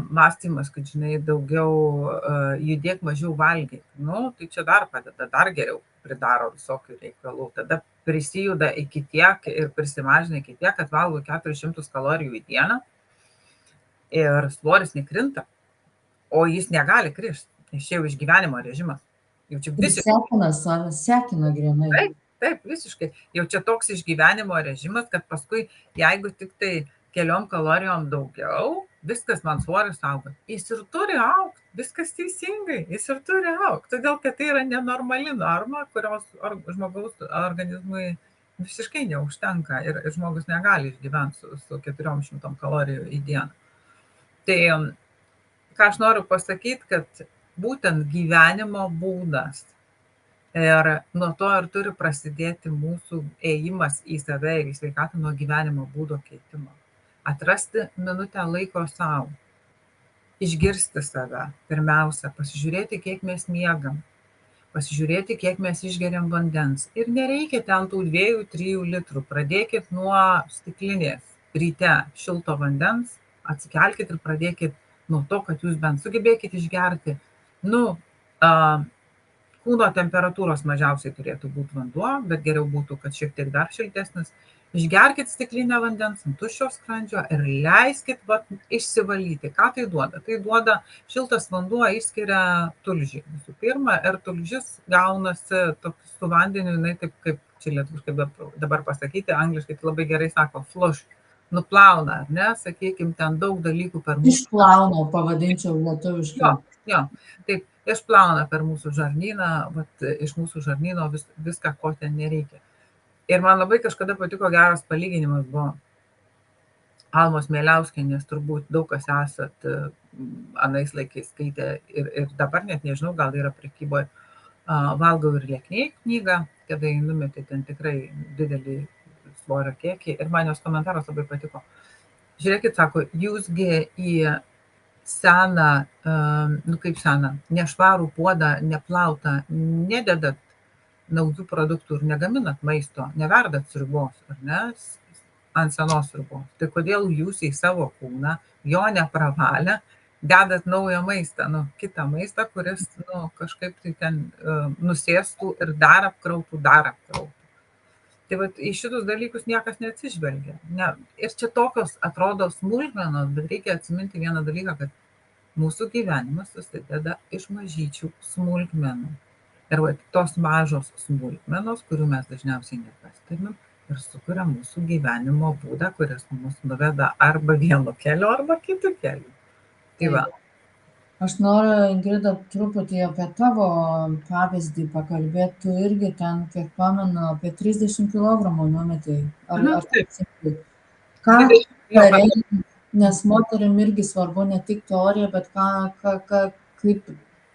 mąstymas, kad, daugiau judėk, mažiau valgyk. Tai čia dar padeda, dar geriau pridaro visokių reikalų. Tada prisijuda iki tiek ir prisimažina iki tiek, kad valgo 400 kalorijų į dieną. ir svoris nekrinta, o jis negali kristi, nes čia jau išgyvenimo režimas. Jau čia Ir visiškai. sekina grinai. Taip, visiškai. Jau čia toks išgyvenimo režimas, kad paskui, jeigu tik tai keliom kalorijom daugiau, viskas man svoris auga. Jis ir turi augti, viskas teisingai, jis ir turi augti. Todėl, kad tai yra nenormali norma, kurios žmogaus organizmui visiškai neužtenka ir žmogus negali išgyventi su 400 kalorijų į dieną. Tai, ką aš noriu pasakyti, kad būtent gyvenimo būdas ir nuo to ir turi prasidėti mūsų ėjimas į save ir į sveikatą nuo gyvenimo būdo keitimo. Atrasti minutę laiko savo, išgirsti save pirmiausia, pasižiūrėti, kiek mes miegam, pasižiūrėti, kiek mes išgeriam vandens. Ir nereikia ten tų 2-3 litrų. Pradėkit nuo stiklinės ryte šilto vandens, atsikelkit ir pradėkit nuo to, kad jūs bent sugebėkit išgerti. Kūno temperatūros mažiausiai turėtų būti vanduo, bet geriau būtų, kad šiek tiek dar šiltesnis. Išgerkit stiklinę vandens ant tuščio skrandžio ir leiskit išsivalyti. Ką tai duoda? Tai duoda šiltas vanduo išskiria tulžį visų pirma ir tulžis gaunasi su vandeniu, jinai taip kaip čia lietuviškai dabar pasakyti, angliškai tai labai gerai sako flush, nuplauna, ar ne, sakykime, ten daug dalykų per mūsų. Išplauna, pavadinčiau lietuviškai. Jo, taip, išplauna per mūsų žarnyną, iš mūsų žarnyno viską, ko ten nereikia. Ir man labai kažkada patiko geras palyginimas buvo Almos Mieliauskienės, turbūt daug kas esat anais laikais skaitę ir dabar net nežinau, gal yra prekyboje Valgau ir lieknėj knygą, kada jį numetė ten tikrai didelį svorio kiekį ir man jos komentaras labai patiko. Žiūrėkit, sako, jūsgi į seną, kaip seną, nešvarų puodą, neplautą, nededat naujų produktų ir negaminat maisto, neverdat sriubos, ar ne, ant senos sriubos. Tai kodėl jūs į savo kūną, jo nepravalę, dedat naują maistą, kitą maistą, kuris kažkaip tai ten nusėstų ir dar apkrautų. Tai į šitus dalykus niekas neatsižvelgia. Ir čia tokios atrodo smulkmenos, bet reikia atsiminti vieną dalyką, kad mūsų gyvenimas susideda iš mažyčių smulkmenų. Ir tos mažos smulkmenos, kurių mes dažniausiai nepastebim, ir sukuria mūsų gyvenimo būdą, kuris mus nuveda arba vienu keliu, arba kitu keliu. Tai va. Aš noriu, Ingrida, truputį apie tavo pavyzdį pakalbėti. Tu irgi ten, kiek pamenu, apie 30 kg numetei. Ar taip? Ką darei, nes moterim irgi svarbu ne tik teorija, bet kaip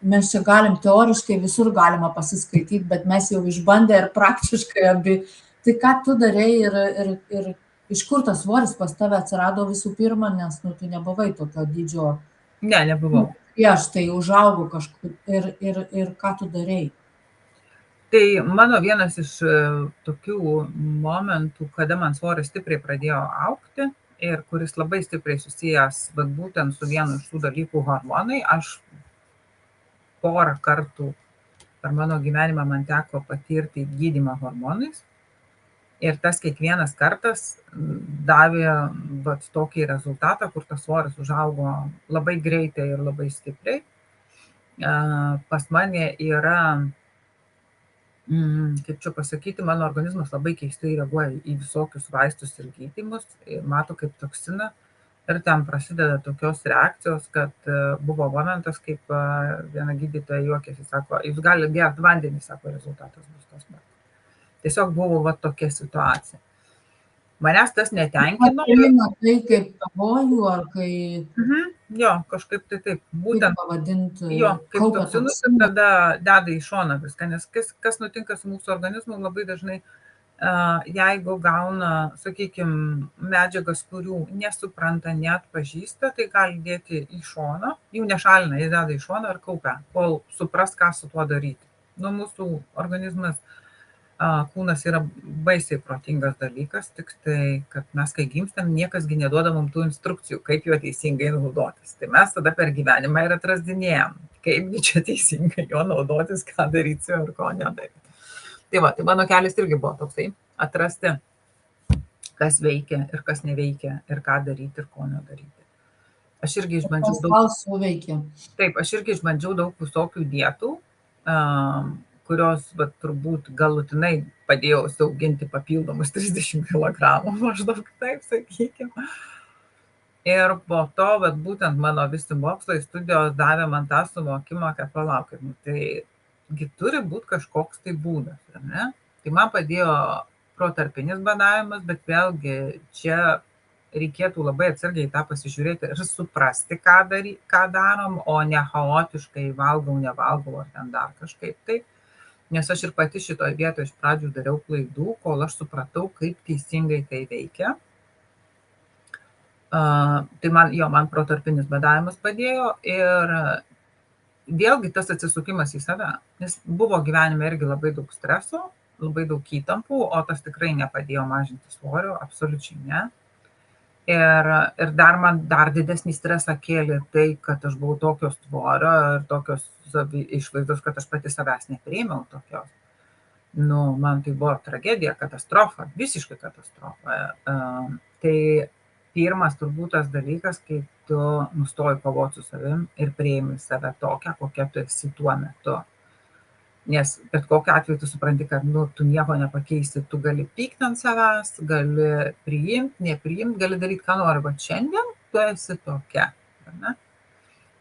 mes čia galim teoriškai visur galima pasiskaityti, bet mes jau išbandę ir praktiškai abi. Tai ką tu darei ir iš kur tas svoris pas tave atsirado visų pirma, nes tu nebuvai tokio dydžio. Ne, nebuvau. Prieš tai užaugo kažkur ir ką tu darei? Tai mano vienas iš tokių momentų, kada man svoris stipriai pradėjo augti ir kuris labai stipriai susijęs būtent su vienu iš tų dalykų hormonai, aš porą kartų per mano gyvenimą man teko patirti gydymą hormonais ir tas kiekvienas kartas davė tokį rezultatą, kur tas svoris užaugo labai greitai ir labai stipriai. Pas mane yra, kaip čia pasakyti, mano organizmas labai keistai reaguoja į visokius vaistus ir gydymus, mato kaip toksiną. Ir ten prasideda tokios reakcijos, kad buvo momentas, kaip viena gydytoja juokėsi, sako, jūs galite gerti vandenį, sako, rezultatas bus tas pats. Tiesiog buvo tokia situacija. Manęs tas netenkino. Tai kaip pavojų ar kai... Jo, kažkaip tai taip. Būtent pavadinti. Jo, kaip toksinus ir tada deda į šoną viską, nes kas nutinka su mūsų organizmu labai dažnai, jeigu gauna, sakykime, medžiagas, kurių nesupranta, neatpažįsta, tai gali dėti į šoną, jų nešalina, jie deda į šoną ir kaupia, kol supras, ką su tuo daryti. Mūsų organizmas, kūnas yra baisiai protingas dalykas, tik tai, kad mes, kai gimstam, niekasgi neduoda mums tų instrukcijų, kaip juo teisingai naudotis. Tai mes tada per gyvenimą ir atrasdinėjom, kaipgi čia teisingai jo naudotis, ką daryti ir ko nedaryti. Tai mano kelias irgi buvo toksai, atrasti, kas veikia ir kas neveikia, ir ką daryti ir ko nedaryti. Aš irgi Kas išbandžiau daug, tau suveikė? taip, aš irgi išbandžiau daug visokių dietų, kurios, bet turbūt galutinai padėjo užsiauginti papildomus 30 kg, maždaug taip sakykime. Ir po to, bet būtent mano visi mokslai, studijos davė man tą suvokimą, kad palaukit, tai turi būti kažkoks tai būdas, ar ne? Tai man padėjo protarpinis badavimas, bet vėlgi čia reikėtų labai atsargiai tą pasižiūrėti ir suprasti, ką darom, o ne chaotiškai valgau, nevalgau ar ten dar kažkaip tai. Nes aš ir pati šitoje vietoje iš pradžių dariau klaidų, kol aš supratau, kaip teisingai tai veikia. Tai man protarpinis badavimas padėjo ir vėlgi tas atsisukimas į save, nes buvo gyvenime irgi labai daug streso, labai daug įtampų, o tas tikrai nepadėjo mažinti svorio, absoliučiai ne. Ir man dar didesnį stresą kėlė tai, kad aš buvau tokio svorio ir tokios išvaizdos, kad aš pati savęs nepriėmiau tokios. Man tai buvo tragedija, katastrofa, visiškai katastrofa. Tai pirmas turbūt tas dalykas, kai tu nustoji kovoti su savim ir priimi save tokią, kokia tu esi tuo metu. Nes bet kokiu atveju tu supranti, kad tu nieko nepakeisi, tu gali pykti ant savęs, gali priimti, nepriimti, gali daryti, ką nori, bet šiandien tu esi tokia. Ne?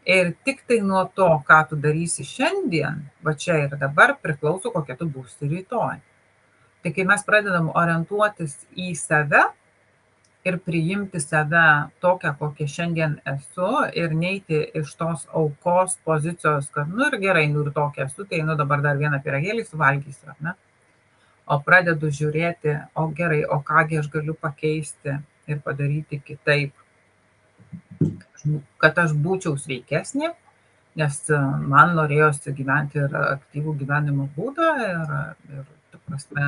Ir tik tai nuo to, ką tu darysi šiandien, va čia ir dabar, priklauso, kokia tu būsi rytoj. Tai kai mes pradedam orientuotis į save ir priimti save tokią, kokią šiandien esu ir neiti iš tos aukos pozicijos, kad ir gerai, ir tokia esu, tai dabar dar vieną pyragėlį suvalgysiu, ar ne? O pradedu žiūrėti, o gerai, o kągi aš galiu pakeisti ir padaryti kitaip, kad aš būčiau sveikesnė, nes man norėjosi gyventi ir aktyvų gyvenimo būdą ir ta prasme,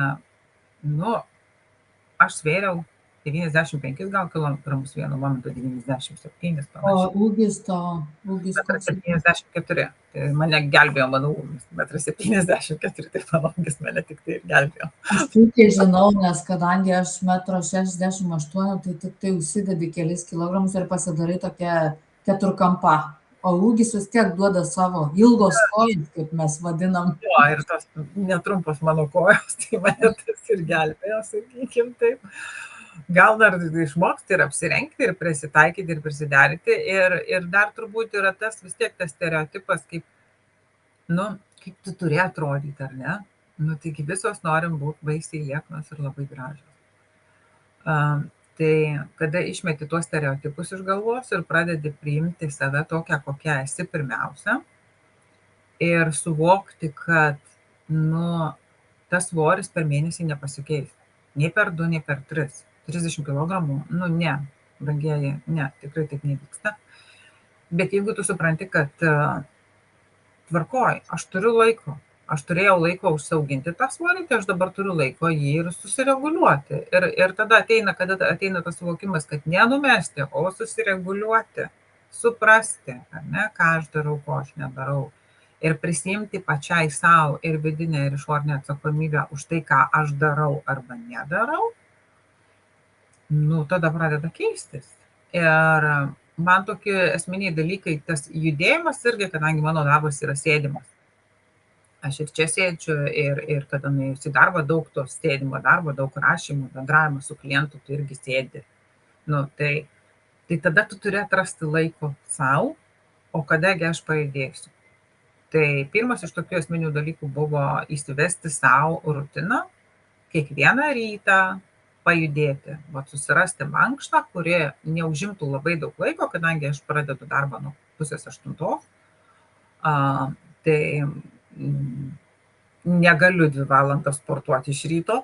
aš svėriau 95 gal kilogramus, vienu momentu 97 panašiai. O ūgis koks? 74. Tai mane gelbėjo mano ūgis, 1,74 m, tai mano ūgis mane tik tai ir gelbėjo. Aš puikiai žinau, nes kadangi aš 1,68 m, tai tik tai užsidedi kelis kilogramus ir pasidarai tokia keturkampa. O ūgis vis tiek duoda savo ilgos kojos, kaip mes vadinam. Jo, ir tos netrumpos mano kojos, tai mane tas ir gelbėjo, sakykim taip. Gal dar išmokti ir apsirengti, ir prisitaikyti, ir prisiderinti. Ir dar turbūt yra vis tiek tas stereotipas, kaip tu turi atrodyti, ar ne? Taigi visos norim būti baisiai lieknos ir labai gražios. Tai kada išmeti tuos stereotipus iš galvos ir pradedi priimti save tokią, kokią esi pirmiausia, ir suvokti, kad tas svoris per mėnesį nepasikeis. Nei per 2, nei per 3. 30 kg, ne, brangieji, ne, tikrai taip nevyksta. Bet jeigu tu supranti, kad tvarkoj, aš turiu laiko, aš turėjau laiko užsiauginti tą svorį, tai aš dabar turiu laiko jį ir susireguliuoti. Ir tada kada ateina tas suvokimas, kad nenumesti, o susireguliuoti, suprasti, ar ne, ką aš darau, ko aš nedarau. Ir prisiimti pačiai savo ir vidinę, ir išorinę atsakomybę už tai, ką aš darau arba nedarau, tada pradeda keistis. Ir man tokie esminiai dalykai, tas judėjimas irgi, kadangi mano darbas yra sėdimas. Aš ir čia sėdžiu, ir kada nuėjusi darbą, daug to sėdimo darbo, daug rašymų, bendravimo su klientu, tu irgi sėdi. Tai tada tu turi atrasti laiko savo, o kadagi aš pajudėsiu. Tai pirmas iš tokių esminių dalykų buvo įsivesti savo rutiną, kiekvieną rytą pajudėti, susirasti mankštą, kuri neužimtų labai daug laiko, kadangi aš pradedu darbą nuo 7:30. Tai negaliu 2 valandas sportuoti iš ryto,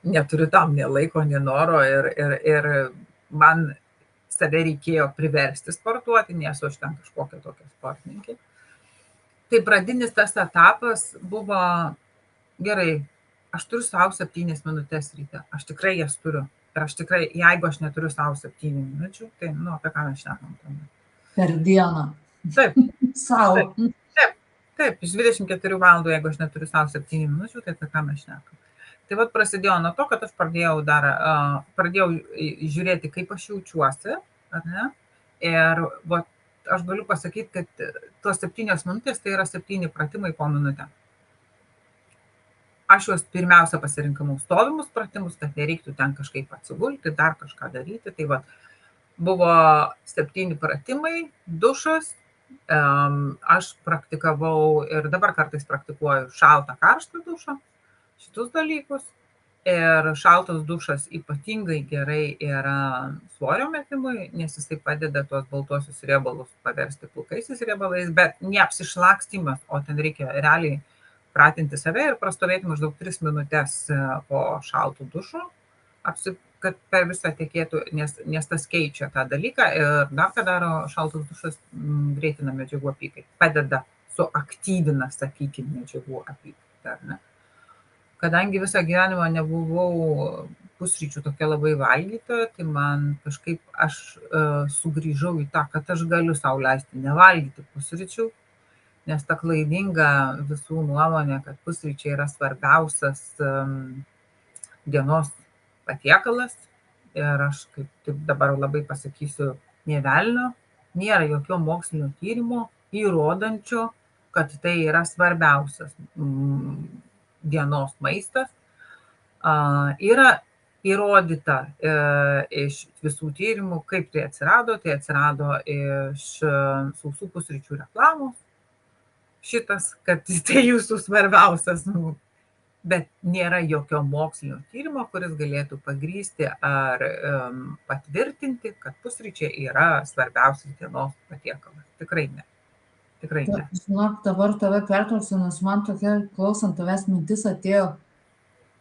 neturiu tam nei laiko, nei noro ir man save reikėjo priversti sportuoti, nesu aš ten kažkokia tokia sportininkė. Tai pradinis tas etapas buvo gerai. Aš turiu savo 7 minutės ryte. Aš tikrai jas turiu. Ir aš tikrai, jeigu aš neturiu savo 7 minučių, tai apie ką mes šnekam tuomet? Per dieną. Taip. Savo. Taip, iš 24 valandų, jeigu aš neturiu savo 7 minučių, tai apie ką mes šnekam? Tai prasidėjo nuo to, kad aš pradėjau žiūrėti, kaip aš jaučiuosi, ar ne? Ir va, aš galiu pasakyti, kad tos 7 minutės tai yra 7 pratimai po minutę. Aš juos pirmiausia pasirinkau stovimus pratimus, kad nereiktų ten kažkaip atsigulti, dar kažką daryti. Tai va, buvo 7 pratimai, dušas. Aš praktikavau ir dabar kartais praktikuoju šaltą karštą dušą, šitus dalykus. Ir šaltas dušas ypatingai gerai yra svorio metimui, nes jisai padeda tuos baltuosius riebalus paversti pilkaisiais riebalais, bet neapsišlakstymas, o ten reikia realiai pratinti save ir prastovėti maždaug 3 minutės po šaltų dušų, kad per visą tekėtų, nes tas keičia tą dalyką. Ir dar ką daro šaltas dušas, greitina medžiagų apykaitą, padeda, suaktyvina, sakykime, medžiagų apykaitą, ar ne? Kadangi visą gyvenimą nebuvau pusryčių tokia labai valgytoja, tai man kažkaip aš sugrįžau į tą, kad aš galiu sau leisti nevalgyti pusryčių, nes ta klaidinga visų nuomonė, kad pusryčiai yra svarbiausias dienos patiekalas. Ir aš kaip dabar labai pasakysiu, nė velnio, nėra jokio mokslinio tyrimo įrodančio, kad tai yra svarbiausias dienos maistas. Yra įrodyta iš visų tyrimų, kaip tai atsirado. Tai atsirado iš sausų pusryčių reklamos. Šitas, kad tai jūsų svarbiausias, bet nėra jokio mokslinio tyrimo, kuris galėtų pagrįsti ar patvirtinti, kad pusryčiai yra svarbiausias dienos patiekalas. Tikrai ne. Tikrai ne. Žinok, dabar tave pertrauksiu, nes man tokia, klausant tavęs, mintis atėjo.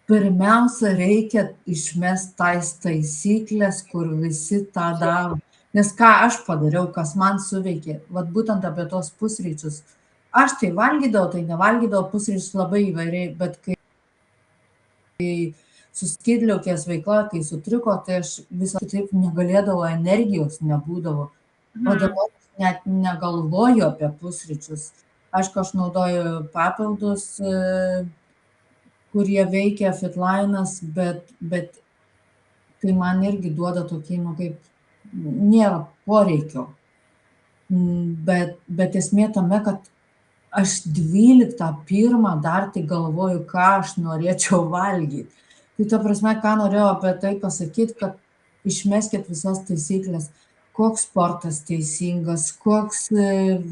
Pirmiausia, reikia išmesti tais taisyklės, kur visi tą daro. Nes ką aš padariau, kas man suveikė, vat būtent apie tos pusryčius. Aš tai valgydavau, tai nevalgydavau pusryčius labai įvairiai, bet kai su skydliaukės veikla, kai sutriko, tai aš visą taip negalėdavau, energijos nebūdavo. O dabar net negalvoju apie pusryčius. Aišku, aš naudoju papildus, kurie veikia Fitline'as, bet tai man irgi duoda tokį, kaip nėra poreikio. Bet esmė tame, kad aš 12:01 dar tik galvoju, ką aš norėčiau valgyti. Tai ta prasme, ką norėjau apie tai pasakyti, kad išmeskit visas taisyklės, koks sportas teisingas, koks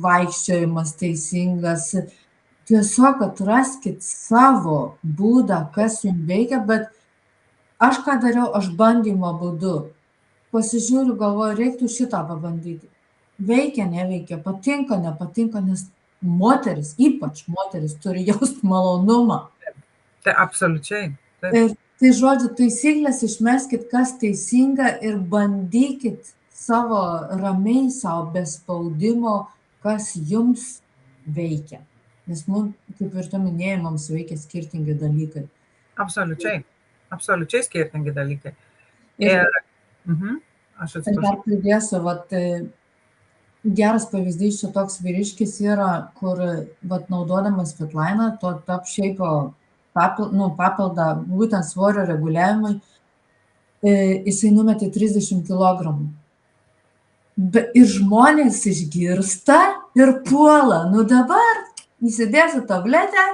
vaikščiojimas teisingas. Tiesiog atraskit savo būdą, kas jums veikia, bet aš ką dariau, aš bandymo būdu. Pasižiūriu, galvoju, reiktų šitą pabandyti. Veikia, neveikia, patinka, nepatinka, nes moteris, ypač moteris, turi jausti malonumą. Tai absoliučiai. Ir tai žodžiu, taisyklės išmeskit, kas teisinga ir bandykit savo ramiai, savo be spaudimo, kas jums veikia. Nes mums, kaip ir tu minėjai, mums veikia skirtingi dalykai. Absoliučiai. Absoliučiai skirtingi dalykai. Aš ir dar pridėsiu, geras pavyzdys čia toks vyriškis yra, kur naudodamas Fitline'ą, to Top Shape'o papildą būtent svorio reguliavimui, jisai numetė 30 kilogramų. Ir žmonės išgirsta ir puola. Dabar įsidėsiu tabletę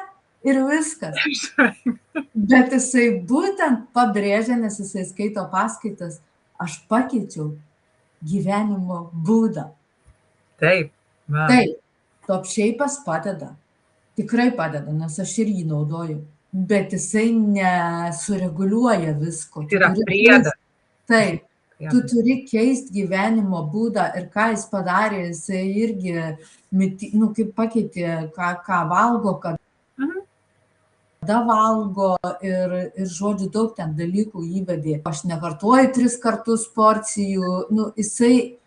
ir viskas. Bet jisai būtent pabrėžia, nes jisai skaito paskaitas, aš pakeičiau gyvenimo būdą. Taip. Taip, Top Shape'as padeda. Tikrai padeda, nes aš ir jį naudoju. Bet jisai nesureguliuoja visko. Tai yra priedas. Taip. Tu turi keisti gyvenimo būdą ir ką jis padarė, jisai irgi, kaip pakeitė, ką valgo, kada valgo ir žodžiu daug ten dalykų įvedė. Aš nevartoju 3 kartus porcijų, jisai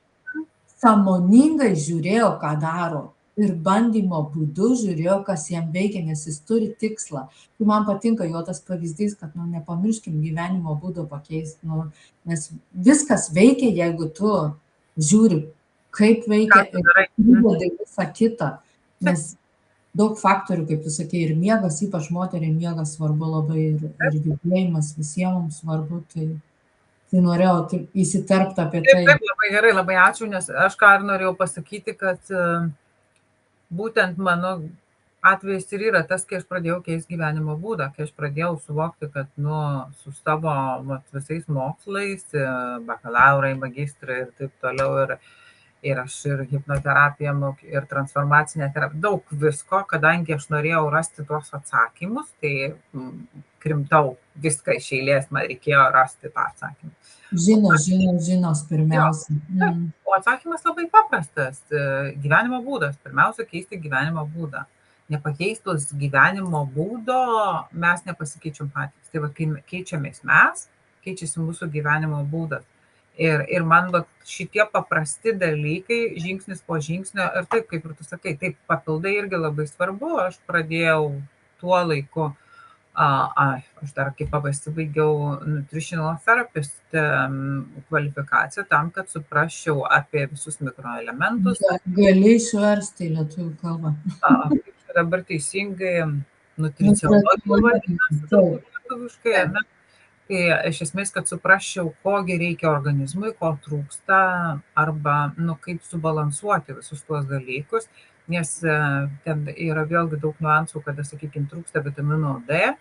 sąmoningai žiūrėjo, ką daro ir bandymo būdu žiūrėjo, kas jam veikia, nes jis turi tikslą. Tai man patinka jo tas pavyzdys, kad nepamirškim gyvenimo būdo pakeisti, nes viskas veikia, jeigu tu žiūri, kaip veikia ir įvedai visą kitą. Nes daug faktorių, kaip tu sakei, ir miegas, ypač moteriai miegas svarbu labai ir judėjimas visiems svarbu. Tai Tai norėjau taip įsiterpti apie Taip, tai. taip, labai gerai, labai ačiū, nes aš ką ir norėjau pasakyti, kad būtent mano atvejis ir yra tas, kai aš pradėjau keisti gyvenimo būdą, kai aš pradėjau suvokti, kad su savo visais mokslais, bakalaurai, magistrai ir taip toliau, ir aš ir hipnoterapiją ir transformacinę terapiją, daug visko, kadangi aš norėjau rasti tuos atsakymus, tai krimtau viską iš eilės, man reikėjo rasti tą atsakymą. Žinios pirmiausia. O atsakymas labai paprastas. Gyvenimo būdas. Pirmiausia, keisti gyvenimo būdą. Nepakeistus gyvenimo būdo mes nepasikeičiam patys. Tai va, kai keičiamės mes, keičiasi mūsų gyvenimo būdas. Ir man šitie paprasti dalykai, žingsnis po žingsnio, ir taip, kaip ir tu sakai, taip, papildai irgi labai svarbu. Aš pradėjau tuo laiku, aš dar kaip pasibaigiau nutritional therapist kvalifikaciją tam, kad suprasčiau apie visus mikroelementus. Gali išversti į lietuvių kalbą. Dabar teisingai nutricionologija lietuviškai, ne? Tai iš esmės, kad suprasčiau, kogi reikia organizmui, ko trūksta, arba kaip subalansuoti visus tuos dalykus, nes ten yra vėlgi daug niuansų, kada, sakykime, trūksta vitamino D,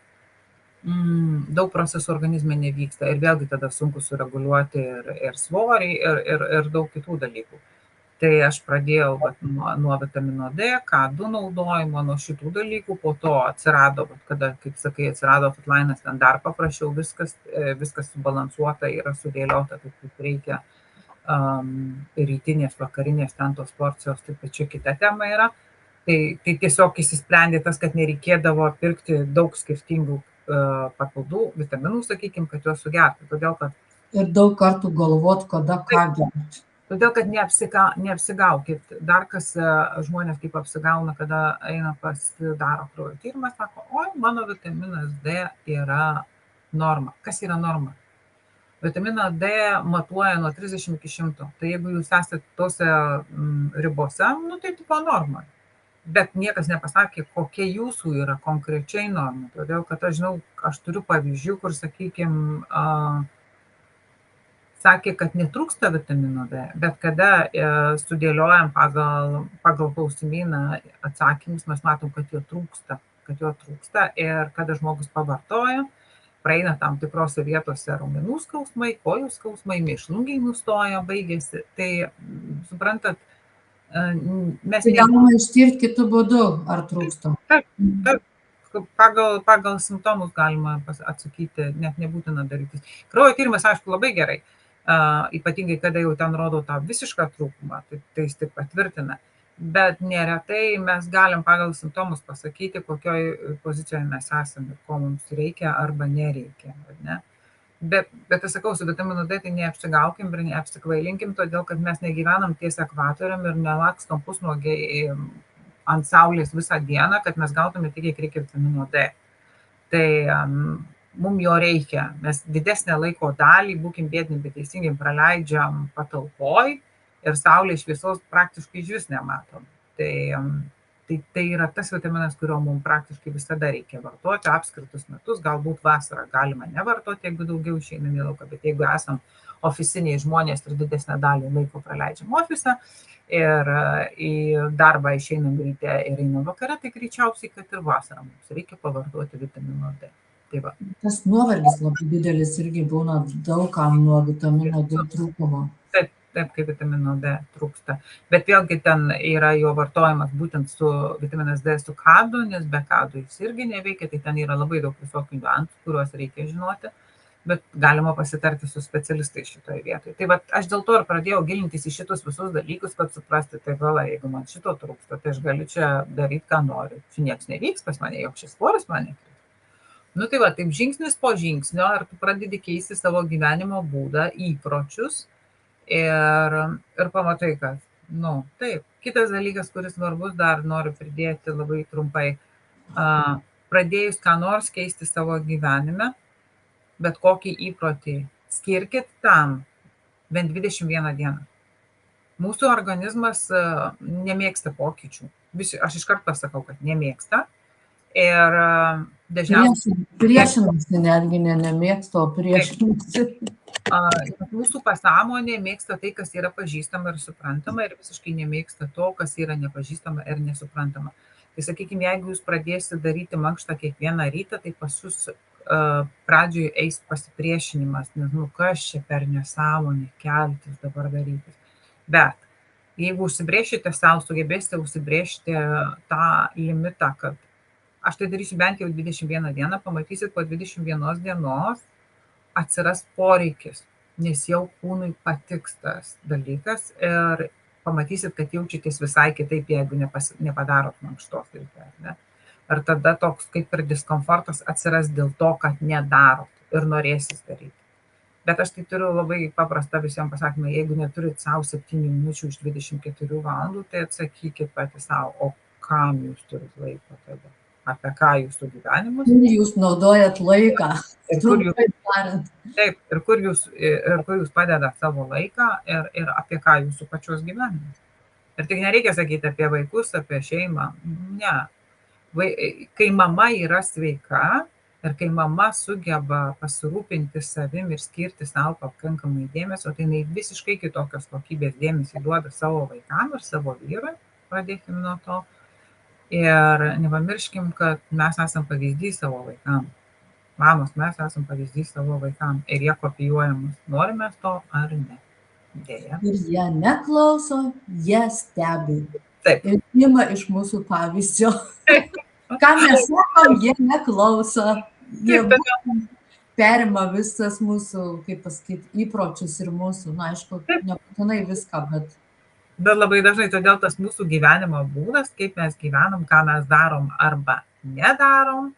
daug procesų organizme nevyksta ir vėlgi tada sunku sureguliuoti ir svorį, ir daug kitų dalykų. Tai aš pradėjau nuo vitamino D, K2 naudojimo, nuo šitų dalykų, po to atsirado, kada, kaip sakai, atsirado Fitlainas, ten dar paprašiau, viskas subalansuota, yra sudėliota, kaip reikia, rytinės, vakarinės, ten tos porcijos, taip čia kita tema yra. Tai tiesiog įsisprendė tas, kad nereikėdavo pirkti daug skirtingų papildų, vitaminų, sakykime, kad juos sugerti. Ir daug kartų galvot, kada ką gerti. Todėl, kad neapsigaukit. Dar kas žmonės kaip apsigauna, kada eina pasidaro kraujo tyrimą, sako, oi, mano vitaminas D yra norma. Kas yra norma? Vitaminą D matuoja nuo 30 iki 100. Tai jeigu jūs esate tose ribose, tai tipo norma. Bet niekas nepasakė, kokia jūsų yra konkrečiai norma. Todėl, kad aš žinau, aš turiu pavyzdžių, kur, sakykime, sakė, kad netrūksta vitamino D, bet kada sudėliojam pagal klausimyną atsakymus, mes matom, kad jo trūksta ir kada žmogus pavartoja, praeina tam tikrose vietose raumenų skausmai, kojų skausmai, mėšlungiai nustoja, baigėsi. Tai, suprantat, mes... Tai galima ištirti kitų būdų, ar trūksta? Taip. Pagal simptomus galima atsakyti, net nebūtina daryti. Kraujo tyrimas, aišku, labai gerai. Ypatingai, kada jau ten rodo tą visišką trūkumą, tai jis tik patvirtina. Bet neretai mes galim pagal simptomus pasakyti, kokioj pozicijoje mes esame, ko mums reikia arba nereikia. Ne? Bet aš sakau, su vitaminu D tai neapsigaukim ir neapsikvailinkim, todėl kad mes negyvenam ties ekvatorium ir nelakstom pusnuogiai ant saulės visą dieną, kad mes gautume tik, kiek reikia vitamino D. Tai mums jo reikia. Mes didesnę laiko dalį, būkim biedni, bet teisingai praleidžiam patalpoj ir saulės šviesos praktiškai iš vis nematom. Tai yra tas vitaminas, kurio mums praktiškai visada reikia vartoti, apskritus metus, galbūt vasarą galima nevartoti, jeigu daugiau išeinam į lauką, bet jeigu esam oficiniai žmonės ir didesnę dalį laiko praleidžiam ofise ir į darbą išeinam ryte ir einam vakare, tai greičiausiai, kad ir vasarą mums reikia pavartoti vitamino D. Tas nuovargis labai didelis irgi būna daugam nuo vitamino D trūkumo. Taip, kaip vitamino D trūksta. Bet vėlgi ten yra jo vartojimas būtent su vitaminas D su K2, nes be K2 jis irgi neveikia, tai ten yra labai daug visokių niuansų, kuriuos reikia žinoti, bet galima pasitarti su specialistais šitoje vietoje. Tai aš dėl to ir pradėjau gilintis į šitus visus dalykus, kad suprasti, tai jeigu man šito trūksta, tai aš galiu čia daryti, ką noriu. Čia nieks nevyks pas mane, joks šis svoris mane. Tai taip žingsnis po žingsnio, ir tu pradedi keisti savo gyvenimo būdą, įpročius ir pamatai, kad, taip. Kitas dalykas, kuris svarbus, dar noriu pridėti labai trumpai, pradėjus ką nors keisti savo gyvenime, bet kokį įprotį, skirkit tam bent 21 dieną. Mūsų organizmas nemėgsta pokyčių. Aš iš karto pasakau, kad nemėgsta. Ir dažniausiai... Priešinasi netgi nemėgsta, o priešinasi. Mūsų pasąmonė mėgsta tai, kas yra pažįstama ir suprantama, ir visiškai nemėgsta to, kas yra nepažįstama ir nesuprantama. Tai sakykime, jeigu jūs pradėsite daryti mankštą kiekvieną rytą, tai pas jūs pradžioje eis pasipriešinimas, nežinau, kas čia per nesąmonė keltis dabar darytis. Bet jeigu užsibrėšite savo, sugebėsite užsibrėžti tą limitą, kad aš tai darysiu bent jau 21 dieną, pamatysit po 21 dienos atsiras poreikis, nes jau kūnui patiks tas dalykas ir pamatysit, kad jaučiatės visai kitaip, jeigu nepadarot mankštos ryte. Ne? Ir tada toks kaip ir diskomfortas atsiras dėl to, kad nedarot ir norėsis daryti. Bet aš tai turiu labai paprastą visiems pasakymą, jeigu neturit savo 7 minučių iš 24 valandų, tai atsakykit pati savo, o kam jūs turit laiko tada? Apie ką jūsų gyvenimus? Kur jūs naudojat laiką? Ir kur jūs padedat savo laiką ir apie ką jūsų pačios gyvenimas. Ir tik nereikia sakyti apie vaikus, apie šeimą. Ne. Kai mama yra sveika ir kai mama sugeba pasirūpinti savim ir skirti savo pakankamai dėmesio, tai jinai visiškai kitokios kokybės dėmesį duoda savo vaikam ir savo vyrui. Pradėkim nuo to. Ir nepamirškim, kad mes esam pavyzdys savo vaikam. Mamos, mes esam pavyzdys savo vaikam ir jie kopijuoja mus. Norime to ar ne? Dėja. Ir jie neklauso, jie stebi. Taip. Ir ima iš mūsų pavyzdžio. Ką mes sakom, jie neklauso. Jie perima visas mūsų, kaip pasakyti, įpročius ir mūsų, na, aišku, nebūtinai viską, bet labai dažnai todėl tas mūsų gyvenimo būdas, kaip mes gyvenam, ką mes darom arba nedarom,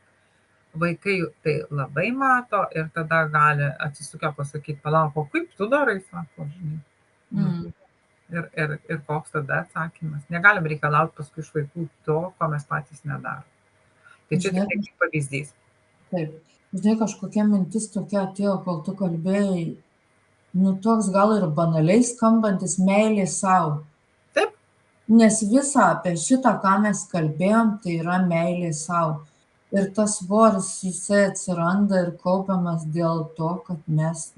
vaikai tai labai mato ir tada gali atsisukę pasakyti, palauk, o kaip tu darai, sako, žinai. Ir koks tada atsakymas. Negalim reikalauti paskui iš vaikų to, ko mes patys nedarom. Tai čia tik kaip pavyzdys. Taip. Žinai, kažkokia mintis tokia atėjo, kol tu kalbėjai, toks gal ir banaliai skambantis meilė savo. Taip. Nes visą apie šitą, ką mes kalbėjom, tai yra meilė savo. Ir tas svoris, jisai atsiranda ir kaupiamas dėl to, kad mes,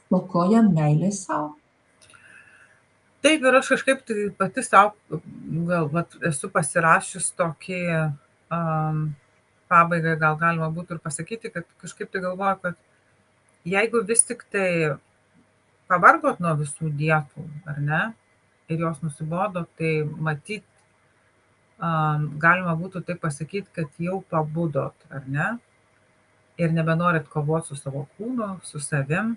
stokojam meilė savo. Taip, ir aš kažkaip tai pati savo, gal esu pasirašius tokį pabaigai, gal galima būtų ir pasakyti, kad kažkaip tai galvoju, kad jeigu vis tik tai pavargot nuo visų dietų, ar ne, ir jos nusibodo, tai matyt, galima būtų taip pasakyti, kad jau pabudot, ar ne, ir nebenorit kovoti su savo kūnu, su savim.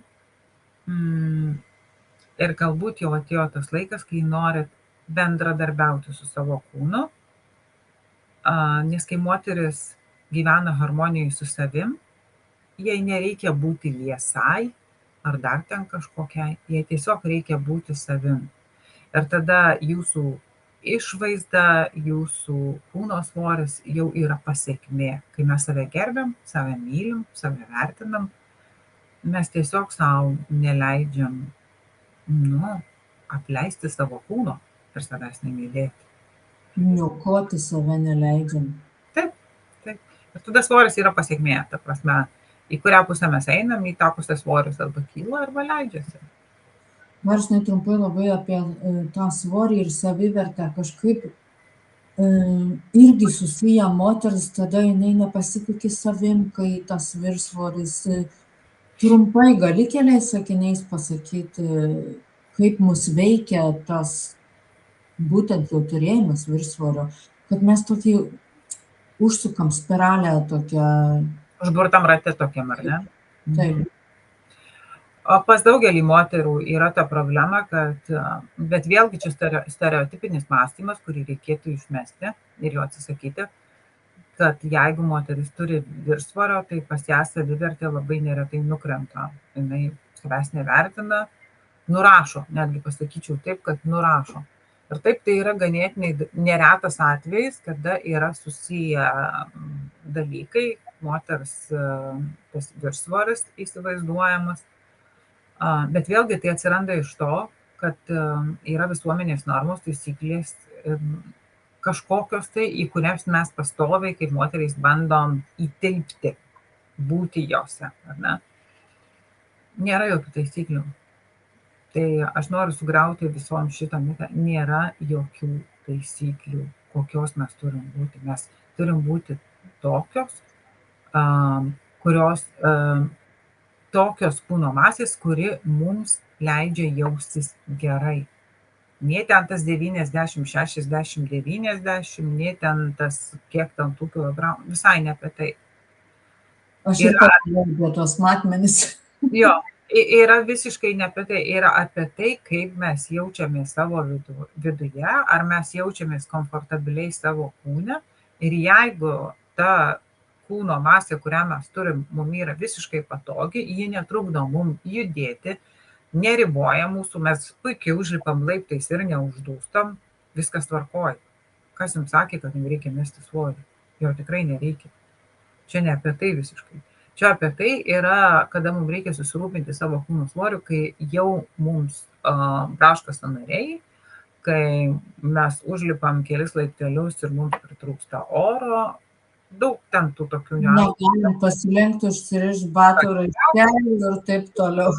Ir galbūt jau atėjo tas laikas, kai norit bendradarbiauti su savo kūnu, nes kai moteris gyvena harmonijoje su savim, jai nereikia būti liesai ar dar ten kažkokiai, jai tiesiog reikia būti savim. Ir tada jūsų išvaizda, jūsų kūno svoris jau yra pasekmė. Kai mes save gerbiam, save mylim, save vertinam, mes tiesiog savo neleidžiam apleisti savo kūno ir savęs nemylėti. Niokoti save neleidžiam. Taip. Ir tada svoris yra pasekmė, ta prasme, į kurią pusę mes einam, į tą pusę svoris arba kyla, arba leidžiasi. Aš trumpai labai apie tą svorį ir savivertę kažkaip irgi susiję moters, tada jinai nepasitikė savim, kai tas viršsvoris. Trumpai gali keliais sakiniais pasakyti, kaip mus veikia tas būtent jau turėjimas viršsvorio, kad mes tokį užsukam spiralę tokią. Užburtam rate tokiam, ar ne? Taip. O pas daugelį moterų yra ta problema, kad, bet vėlgi čia stereotipinis mąstymas, kurį reikėtų išmesti ir jo atsisakyti, kad jeigu moteris turi viršsvorio, tai pas ją savivertė labai neretai nukrenta. Jinai savęs nevertina, nurašo, netgi pasakyčiau taip, kad nurašo. Ir taip tai yra ganėtinai neretas atvejis, kada yra susiję dalykai, moters tas viršsvoris įsivaizduojamas. Bet vėlgi tai atsiranda iš to, kad yra visuomenės normos, taisyklės kažkokios tai, į kurias mes pastoviai kaip moterys bandom įtilpti, būti jose, ar ne? Nėra jokių taisyklių. Tai aš noriu sugriauti visom šitą mitą. Nėra jokių taisyklių, kokios mes turim būti. Mes turim būti tokios, kurios tokios kūno masės, kuri mums leidžia jaustis gerai. Nei ten tas 90, 60, 90, nei ten tas kiek ten tų kilogramų, visai ne apie tai. Aš ir pakalbėjau tuos matmenis. Jo, yra visiškai ne apie tai, yra apie tai, kaip mes jaučiamės savo viduje, ar mes jaučiamės komfortabiliai savo kūne. Ir jeigu ta kūno masė, kurią mes turim, mums yra visiškai patogi, ji netrukdo mums judėti, neriboja mūsų, mes puikiai užlipam laiptais ir neuždūstam, viskas tvarkoja. Kas jums sakė, kad jums reikia mesti svorį? Jo tikrai nereikia. Čia ne apie tai visiškai. Čia apie tai yra, kada mums reikia susirūpinti savo kūno svoriu, kai jau mums braška sąnariai, kai mes užlipam kelis laiptelius ir mums pritrūksta oro, daug ten tų tokių niuansų. Negalim pasilenkti, užsirišti batų raištelių ir taip toliau.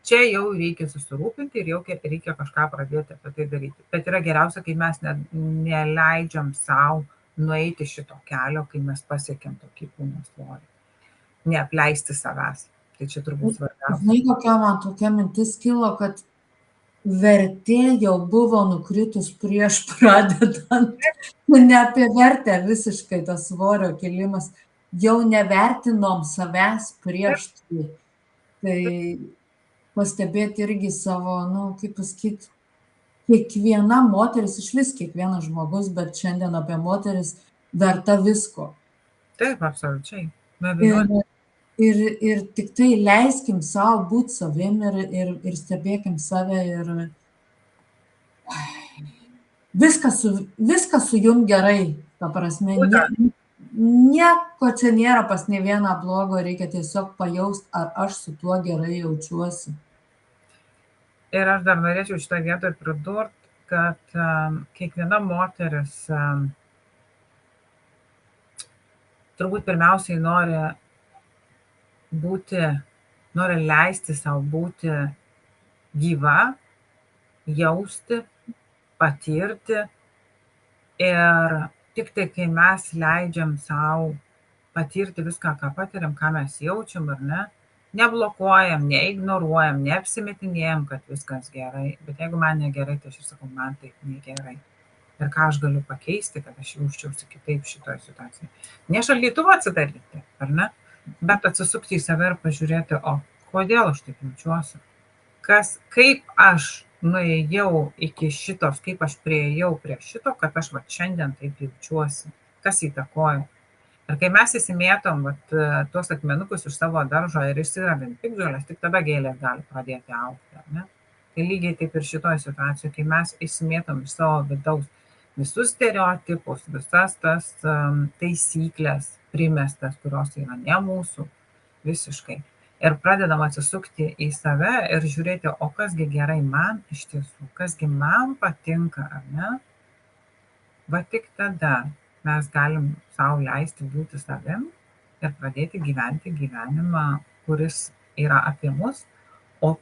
Čia jau reikia susirūpinti ir jau reikia kažką pradėti apie tai daryti. Bet yra geriausia, kai mes neleidžiam savo nueiti šito kelio, kai mes pasiekėm tokį kūno svorį. Neapleisti savęs. Tai čia turbūt svarbiausia. Žinai, kokia man tokia mintis kilo, kad vertė jau buvo nukritus prieš pradedant. Ne apie vertę visiškai tas svorio kilimas. Jau nevertinom savęs prieš tai. Tai pastebėti irgi savo, kaip pasakyti, kiekviena moteris, iš vis kiekvienas žmogus, bet šiandien apie moteris verta visko. Taip, absoliučiai. Ir tik tai leiskim savo būti savim ir stebėkim save ir viskas su jum gerai, ta prasme, nieko čia nėra pas ne vieną blogo, reikia tiesiog pajaust, ar aš su tuo gerai jaučiuosi. Ir aš dar norėčiau šitą vietą pridurti, kad kiekviena moteris turbūt pirmiausiai nori leisti savo būti gyva, jausti, patirti. Ir tik tai, kai mes leidžiam savo patirti viską, ką patiriam, ką mes jaučiam, ar ne, neblokuojam, neignoruojam, neapsimetinėjam, kad viskas gerai. Bet jeigu man negerai, tai aš ir sakau, man taip negerai. Ir ką aš galiu pakeisti, kad aš jausčiausi kitaip šitoje situacijoje. Ne šaldytuvą atsidaryti, ar ne? Bet atsisukti į save ir pažiūrėti, o kodėl aš taip jaučiuosi? Kaip aš nuėjau iki šitos, kaip aš priėjau prie šito, kad aš šiandien taip jaučiuosi, kas įtakoja. Ir kai mes įsimėtom tuos akmenukus iš savo daržo ir išsiravim piktžoles, tik tada gėlės gali pradėti augti. Ne? Tai lygiai taip ir šitoje situacijoje, kai mes įsimėtom iš savo vidaus visus stereotipus, visas tas taisyklės primestas, kurios yra ne mūsų visiškai. Ir pradedam atsisukti į save ir žiūrėti, o kasgi gerai man iš tiesų, kasgi man patinka, ar ne? Va tik tada mes galim savo leisti būti savim ir pradėti gyventi gyvenimą, kuris yra apie mus, o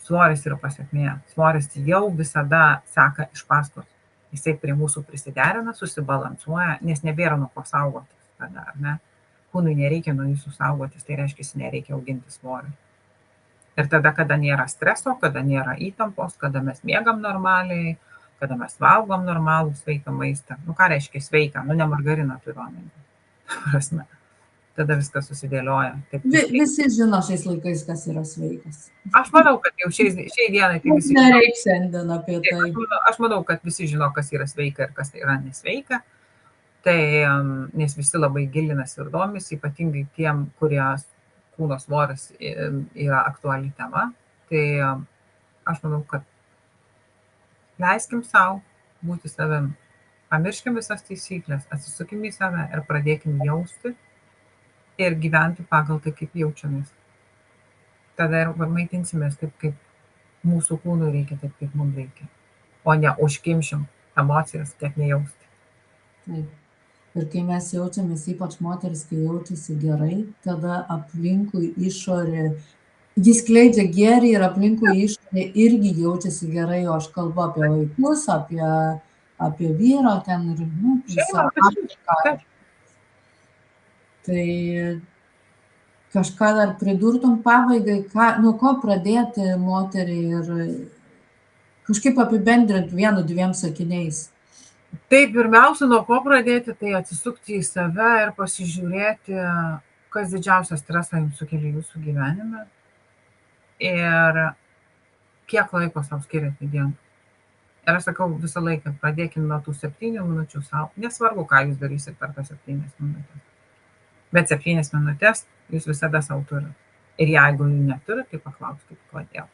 svoris yra pasekmė. Svoris jau visada seka iš paskos. Jisai prie mūsų prisiderina, susibalansuoja, nes nebėra nuo ko saugotis tada, ar ne? Kūnui nereikia nuo jūsų saugotis, tai reiškia, nereikia auginti svorio. Ir tada, kada nėra streso, kada nėra įtampos, kada mes miegam normaliai, kada mes valgom normalų sveiką maistą. Ką reiškia sveika? Ne margariną turiu omeny. Tada viskas susidėlioja. Visi žino šiais laikais, kas yra sveikas. Aš manau, kad jau šiai dienai tai visi žino. Nereikia šiandien apie tai. Aš manau, kad visi žino, kas yra sveika ir kas yra nesveika. Tai, nes visi labai gilinasi ir domisi, ypatingai tiem, kurie kūno svoris yra aktuali tema. Tai aš manau, kad leiskim savo būti savim, pamirškim visas taisyklės, atsisukim į save ir pradėkim jausti ir gyventi pagal tai, kaip jaučiamės. Tada ir maitinsimės taip, kaip mūsų kūnui reikia, taip, kaip mums reikia, o ne užkimšim emocijas, kiek nejausti. Taip. Ir kai mes jaučiamės, ypač moteris, kai jaučiasi gerai, tada aplinkui išorė jis skleidžia gėrį ir aplinkui išorė irgi jaučiasi gerai, o aš kalbu apie vaikus, apie vyrą ten ir visą Šeima, visi. aplinką. Taip. Tai kažką dar pridurtum pabaigai, nuo ko pradėti moteriai ir kažkaip apibendrint 1-2 sakiniais. Tai pirmiausia, nuo ko pradėti, tai atsisukti į save ir pasižiūrėti, kas didžiausią stresą jums sukelia jūsų gyvenime ir kiek laiko savo skiriate dieną. Ir aš sakau visą laiką, pradėkime nuo tų 7 minučių savo. Nesvarbu, ką jūs darysite per tas 7 minutės. Bet 7 minutės jūs visada savo turite. Ir jeigu jų neturite, tai paklauskite, kodėl.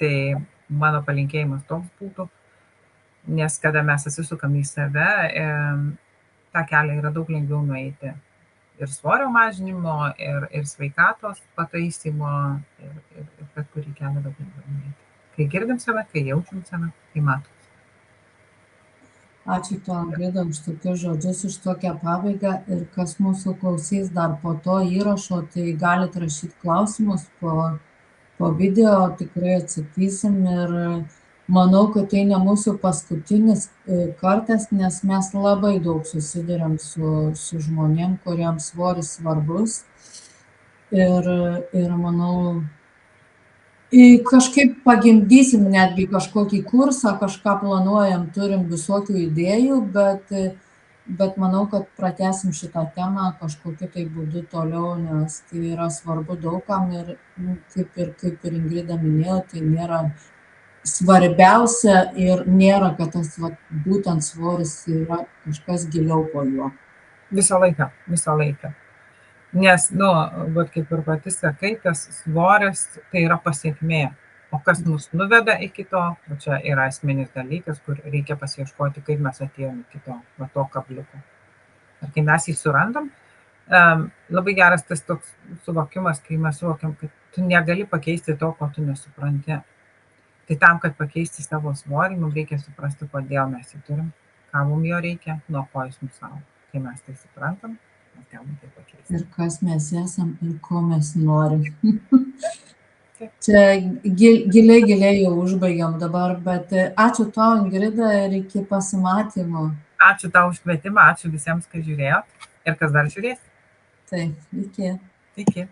Tai mano palinkėjimas toks būtų, nes kada mes atsisukam į save, tą kelią yra daug lengviau nueiti ir svorio mažinimo, ir sveikatos pataisymo, ir bet kurį kelią daug lengviau nueiti. Kai girdim save, kai jaučiam save, tai matom. Ačiū tau, Ingrida, už tokius žodžius, už tokią pabaigą ir kas mūsų klausys dar po to įrašo, tai galite rašyti klausimus po video, tikrai atsakysim ir manau, kad tai ne mūsų paskutinis kartas, nes mes labai daug susiduriam su žmonėm, kuriems svoris svarbus ir manau, kažkaip pagimdysim netgi kažkokį kursą, kažką planuojam, turim visokių idėjų, bet manau, kad pratęsim šitą temą kažkokiu tai būdu toliau, nes tai yra svarbu daugam ir kaip ir Ingrida minėjo, tai nėra svarbiausia ir nėra, kad tas būtent svoris yra kažkas giliau po juo. Visą laiką. Nes, kaip ir pati sakai, tas svoris tai yra pasiekmė. O kas mus nuveda iki to, čia yra esminis dalykas, kur reikia pasiieškoti, kaip mes atėjome iki to kabliuko. Ir kai mes jį surandam, labai geras tas toks suvokimas, kai mes suvokiam, kad tu negali pakeisti to, ko tu nesupranti. Tai tam, kad pakeisti savo svorį, mums reikia suprasti, kodėl mes jį turim, ką mums jo reikia, nuo ko jis mums saugo. Kai mes tai suprantam, mes galim tai pakeisti. Ir kas mes esam ir ko mes norim. Čia giliai jau užbaigiam dabar, bet ačiū tau, Ingrida, ir iki pasimatymo. Ačiū tau už kvietimą, ačiū visiems, kas žiūrėjo ir kas dar žiūrės. Taip, iki. Iki.